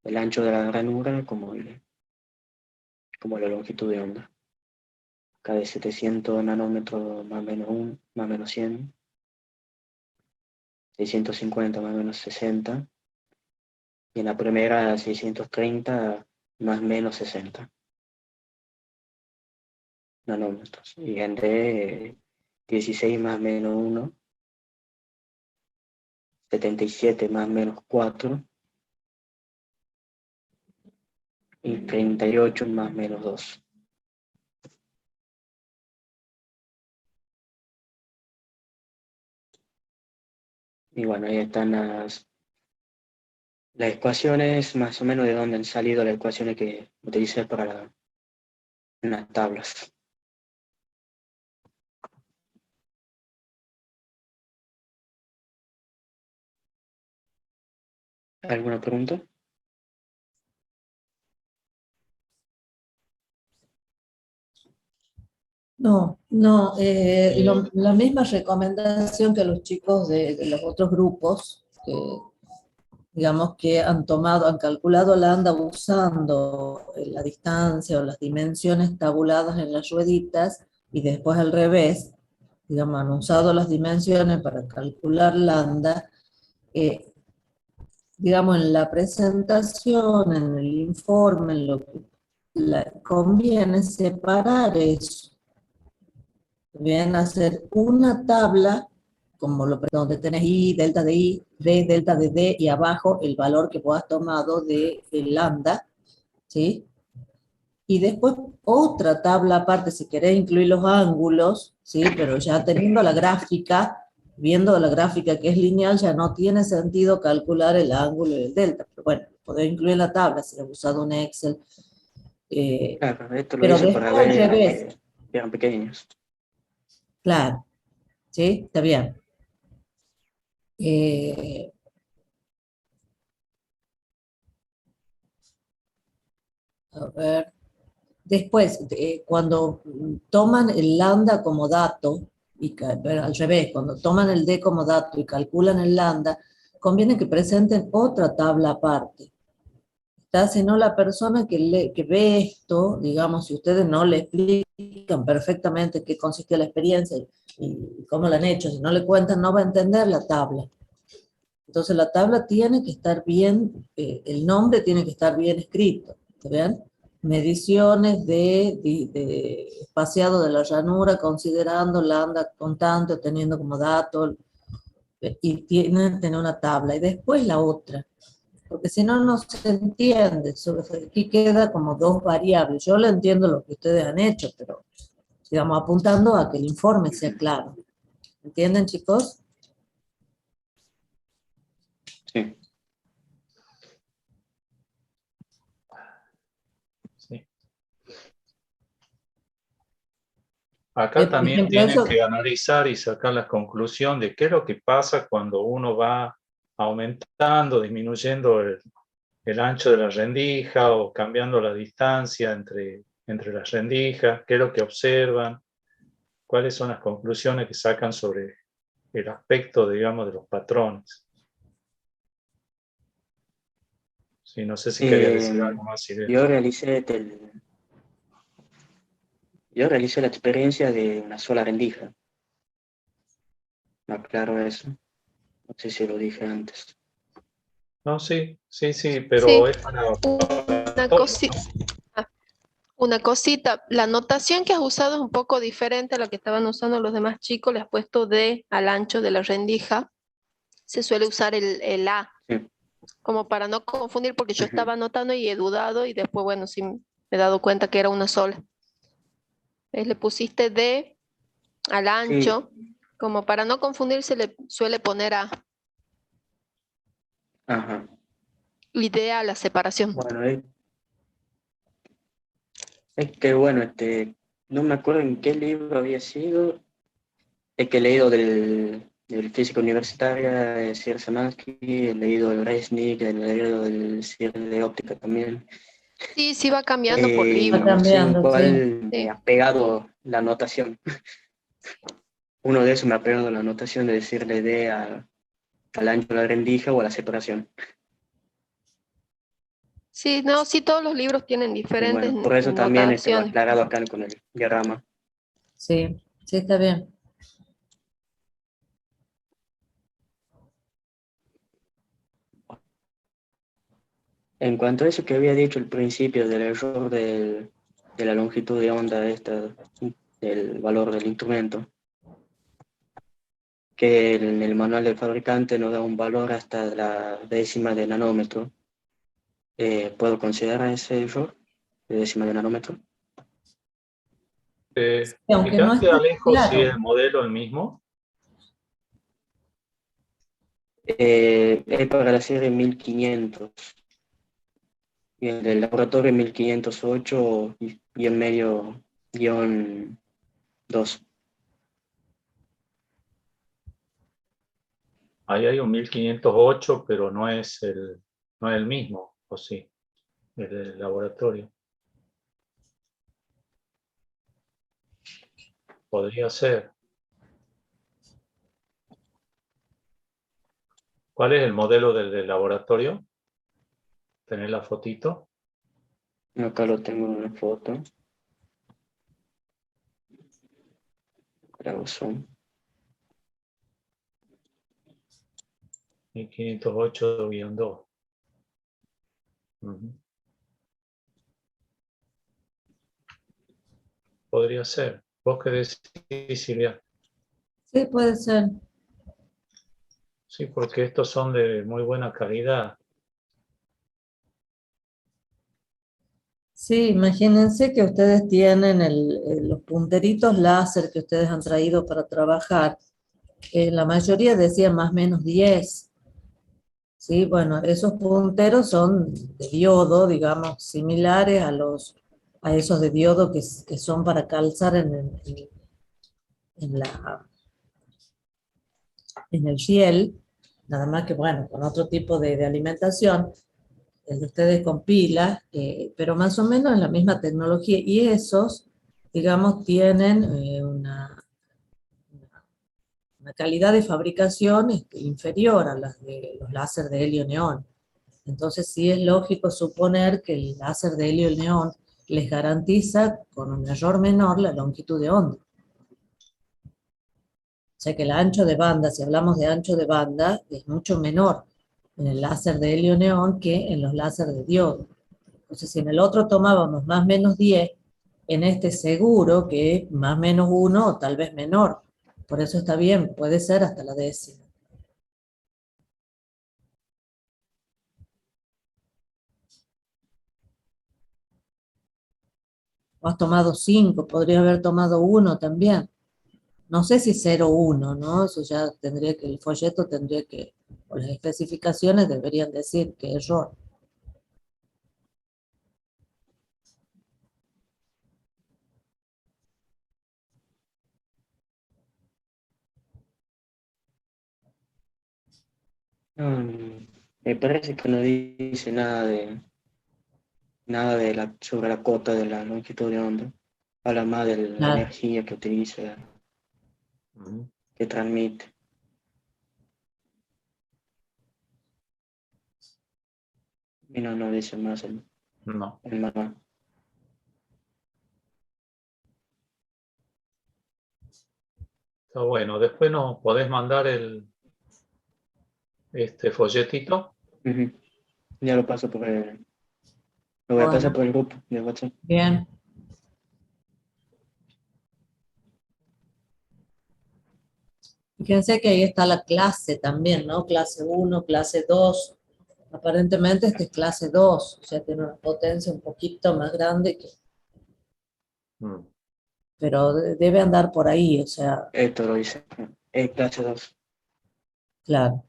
el ancho de la ranura como la longitud de onda. Acá de 700 nanómetros más o menos 100, 650 más o menos 60, y en la primera 630 más o menos 60 nanómetros. Y en D 16 más o menos 1, 77 más o menos 4, y 38 más o menos 2. Y bueno, ahí están las ecuaciones, más o menos de dónde han salido las ecuaciones que utilicé para las tablas. ¿Alguna pregunta? No, la misma recomendación que los chicos de los otros grupos, que digamos que han calculado lambda usando la distancia o las dimensiones tabuladas en las rueditas, y después al revés, digamos, han usado las dimensiones para calcular lambda. Digamos, en la presentación, en el informe, en lo que conviene separar eso. Bien, hacer una tabla, como donde tenés I, D, delta de D, y abajo el valor que vos has tomado de lambda, ¿sí? Y después otra tabla aparte, si querés incluir los ángulos, ¿sí? Pero ya teniendo la gráfica, viendo la gráfica que es lineal, ya no tiene sentido calcular el ángulo y el delta. Pero bueno, podés incluir en la tabla si has usado un Excel. Claro, esto lo pero hice después para al ver revés. que eran pequeños. Claro, ¿sí? Está bien. A ver. Después, cuando toman el lambda como dato, pero al revés, cuando toman el D como dato y calculan el lambda, conviene que presenten otra tabla aparte. ¿Está? Si no, la persona que ve esto, digamos, si ustedes no le explican perfectamente qué consiste la experiencia y cómo la han hecho, si no le cuentan, no va a entender la tabla. Entonces la tabla tiene que estar bien, el nombre tiene que estar bien escrito, ¿está bien? Mediciones de espaciado de la ranura considerando lambda constante, teniendo como dato, y tienen que tener una tabla, y después la otra, porque si no, no se entiende. Aquí queda como dos variables. Yo le entiendo lo que ustedes han hecho, pero sigamos apuntando a que el informe sea claro. ¿Entienden, chicos? Sí. Sí. Acá también tienen que analizar y sacar la conclusión de qué es lo que pasa cuando uno va aumentando, disminuyendo el ancho de la rendija o cambiando la distancia entre las rendijas, qué es lo que observan, cuáles son las conclusiones que sacan sobre el aspecto, digamos, de los patrones. Sí, no sé si quería decir algo más, Irene. Yo realicé Yo realicé la experiencia de una sola rendija. Me aclaro eso. No sé si lo dije antes. No, sí, sí, Sí, pero es para una todo. cosita. Una cosita, la notación que has usado es un poco diferente a la que estaban usando los demás chicos. Le has puesto D al ancho de la rendija. Se suele usar el A, Sí. como para no confundir, porque yo Ujú. estaba anotando y he dudado y después, bueno, sí me he dado cuenta que era una sola. Le pusiste D al Sí. ancho, como para no confundir se le suele poner A Ajá. y D a la separación. Bueno, es que bueno, no me acuerdo en qué libro había sido. Es que he leído del físico universitario, de Sir Szymanski, he leído el Resnick, he leído del Sir de óptica también. Sí, sí va cambiando por Va libro. No sé en cambiando, sí. cuál me Sí. ha pegado la anotación. Uno de esos me ha pegado la anotación de decirle al ancho de la rendija o a la separación. Sí, no, sí, todos los libros tienen Y diferentes bueno, por eso también lo he notaciones. aclarado acá con el diagrama. Sí, sí, está bien. En cuanto a eso que había dicho al principio del error de la longitud de onda del valor del instrumento, que en el manual del fabricante nos da un valor hasta la décima de nanómetro. ¿Puedo considerar ese error de décima de nanómetro? Aunque no Fíjate, esté Alejo, si claro. el modelo el mismo. Es para la serie 1500 y el del laboratorio 1508 y en medio guión 2. Ahí hay un 1508, pero no es el mismo, ¿o sí? El del laboratorio. Podría ser. ¿Cuál es el modelo del laboratorio? ¿Tenés la fotito? Acá lo tengo en una foto. Son 1508-2. Podría ser. ¿Vos qué decís, Silvia? Sí, puede ser. Sí, porque estos son de muy buena calidad. Sí, imagínense que ustedes tienen los punteritos láser que ustedes han traído para trabajar. La mayoría decía más o menos 10. Sí, bueno, esos punteros son de diodo, digamos, similares a esos de diodo que son para calzar en el fiel, nada más que, bueno, con otro tipo de alimentación, el de ustedes con pilas, pero más o menos en la misma tecnología. Y esos, digamos, tienen una calidad de fabricación inferior a las de los láser de helio-neón. Entonces sí es lógico suponer que el láser de helio-neón les garantiza con un error menor la longitud de onda. O sea que el ancho de banda, si hablamos de ancho de banda, es mucho menor en el láser de helio-neón que en los láser de diodo. Entonces, si en el otro tomábamos más o menos 10, en este seguro que es más o menos 1 o tal vez menor. Por eso está bien, puede ser hasta la décima. O has tomado 5, podría haber tomado 1 también. No sé si 0,1, ¿no? Eso ya tendría que, el folleto tendría que, o las especificaciones deberían decir que error. Me parece que no dice nada sobre la cota de la longitud de onda. Habla más de la Claro. energía que utiliza, que transmite. Y no dice más No. el manual. Está bueno. Después nos podés mandar este folletito. Ya lo paso por el... Lo voy a pasar por el grupo de WhatsApp. Bien. Fíjense que ahí está la clase también, ¿no? Clase 1, clase 2. Aparentemente este es clase 2, o sea, tiene una potencia un poquito más grande que... Pero debe andar por ahí, o sea... Esto lo dice. Clase 2. Claro.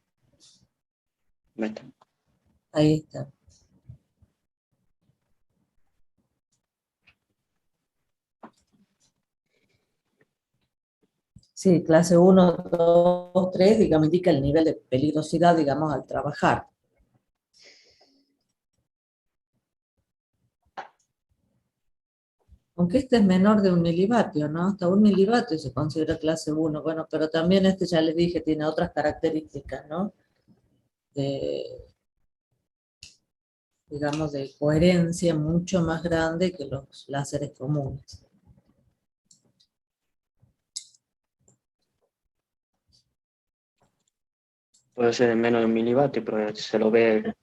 Ahí está. Sí, clase 1, 2, 3, digamos, indica el nivel de peligrosidad, digamos, al trabajar. Aunque este es menor de 1 milivatio, ¿no? Hasta 1 milivatio se considera clase 1. Bueno, pero también este, ya les dije, tiene otras características, ¿no? Digamos, de coherencia mucho más grande que los láseres comunes. Puede ser menos de 1 milivatio, pero se lo ve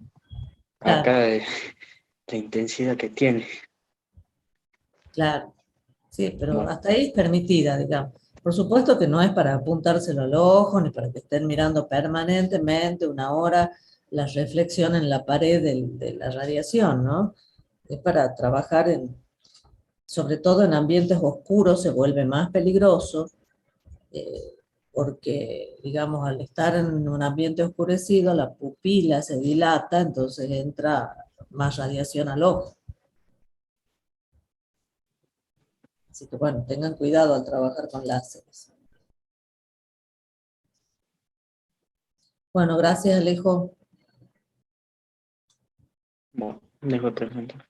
acá de la intensidad que tiene. Claro, sí, pero hasta ahí es permitida, digamos. Por supuesto que no es para apuntárselo al ojo, ni para que estén mirando permanentemente 1 hora la reflexión en la pared de la radiación, ¿no? Es para trabajar sobre todo en ambientes oscuros se vuelve más peligroso, porque, digamos, al estar en un ambiente oscurecido, la pupila se dilata, entonces entra más radiación al ojo. Así que bueno, tengan cuidado al trabajar con láseres. Bueno, gracias Alejo. Bueno, dejo de presentar.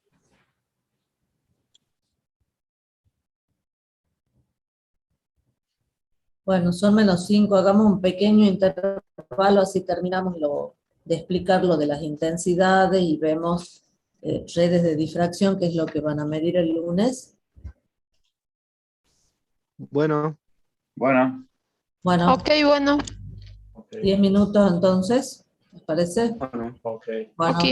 Bueno, son -5, hagamos un pequeño intervalo, así terminamos de explicar lo de las intensidades y vemos redes de difracción, que es lo que van a medir el lunes. Bueno. Bueno. Ok, bueno. 10 minutos entonces, ¿les parece? Bueno. Ok. Bueno, Ok.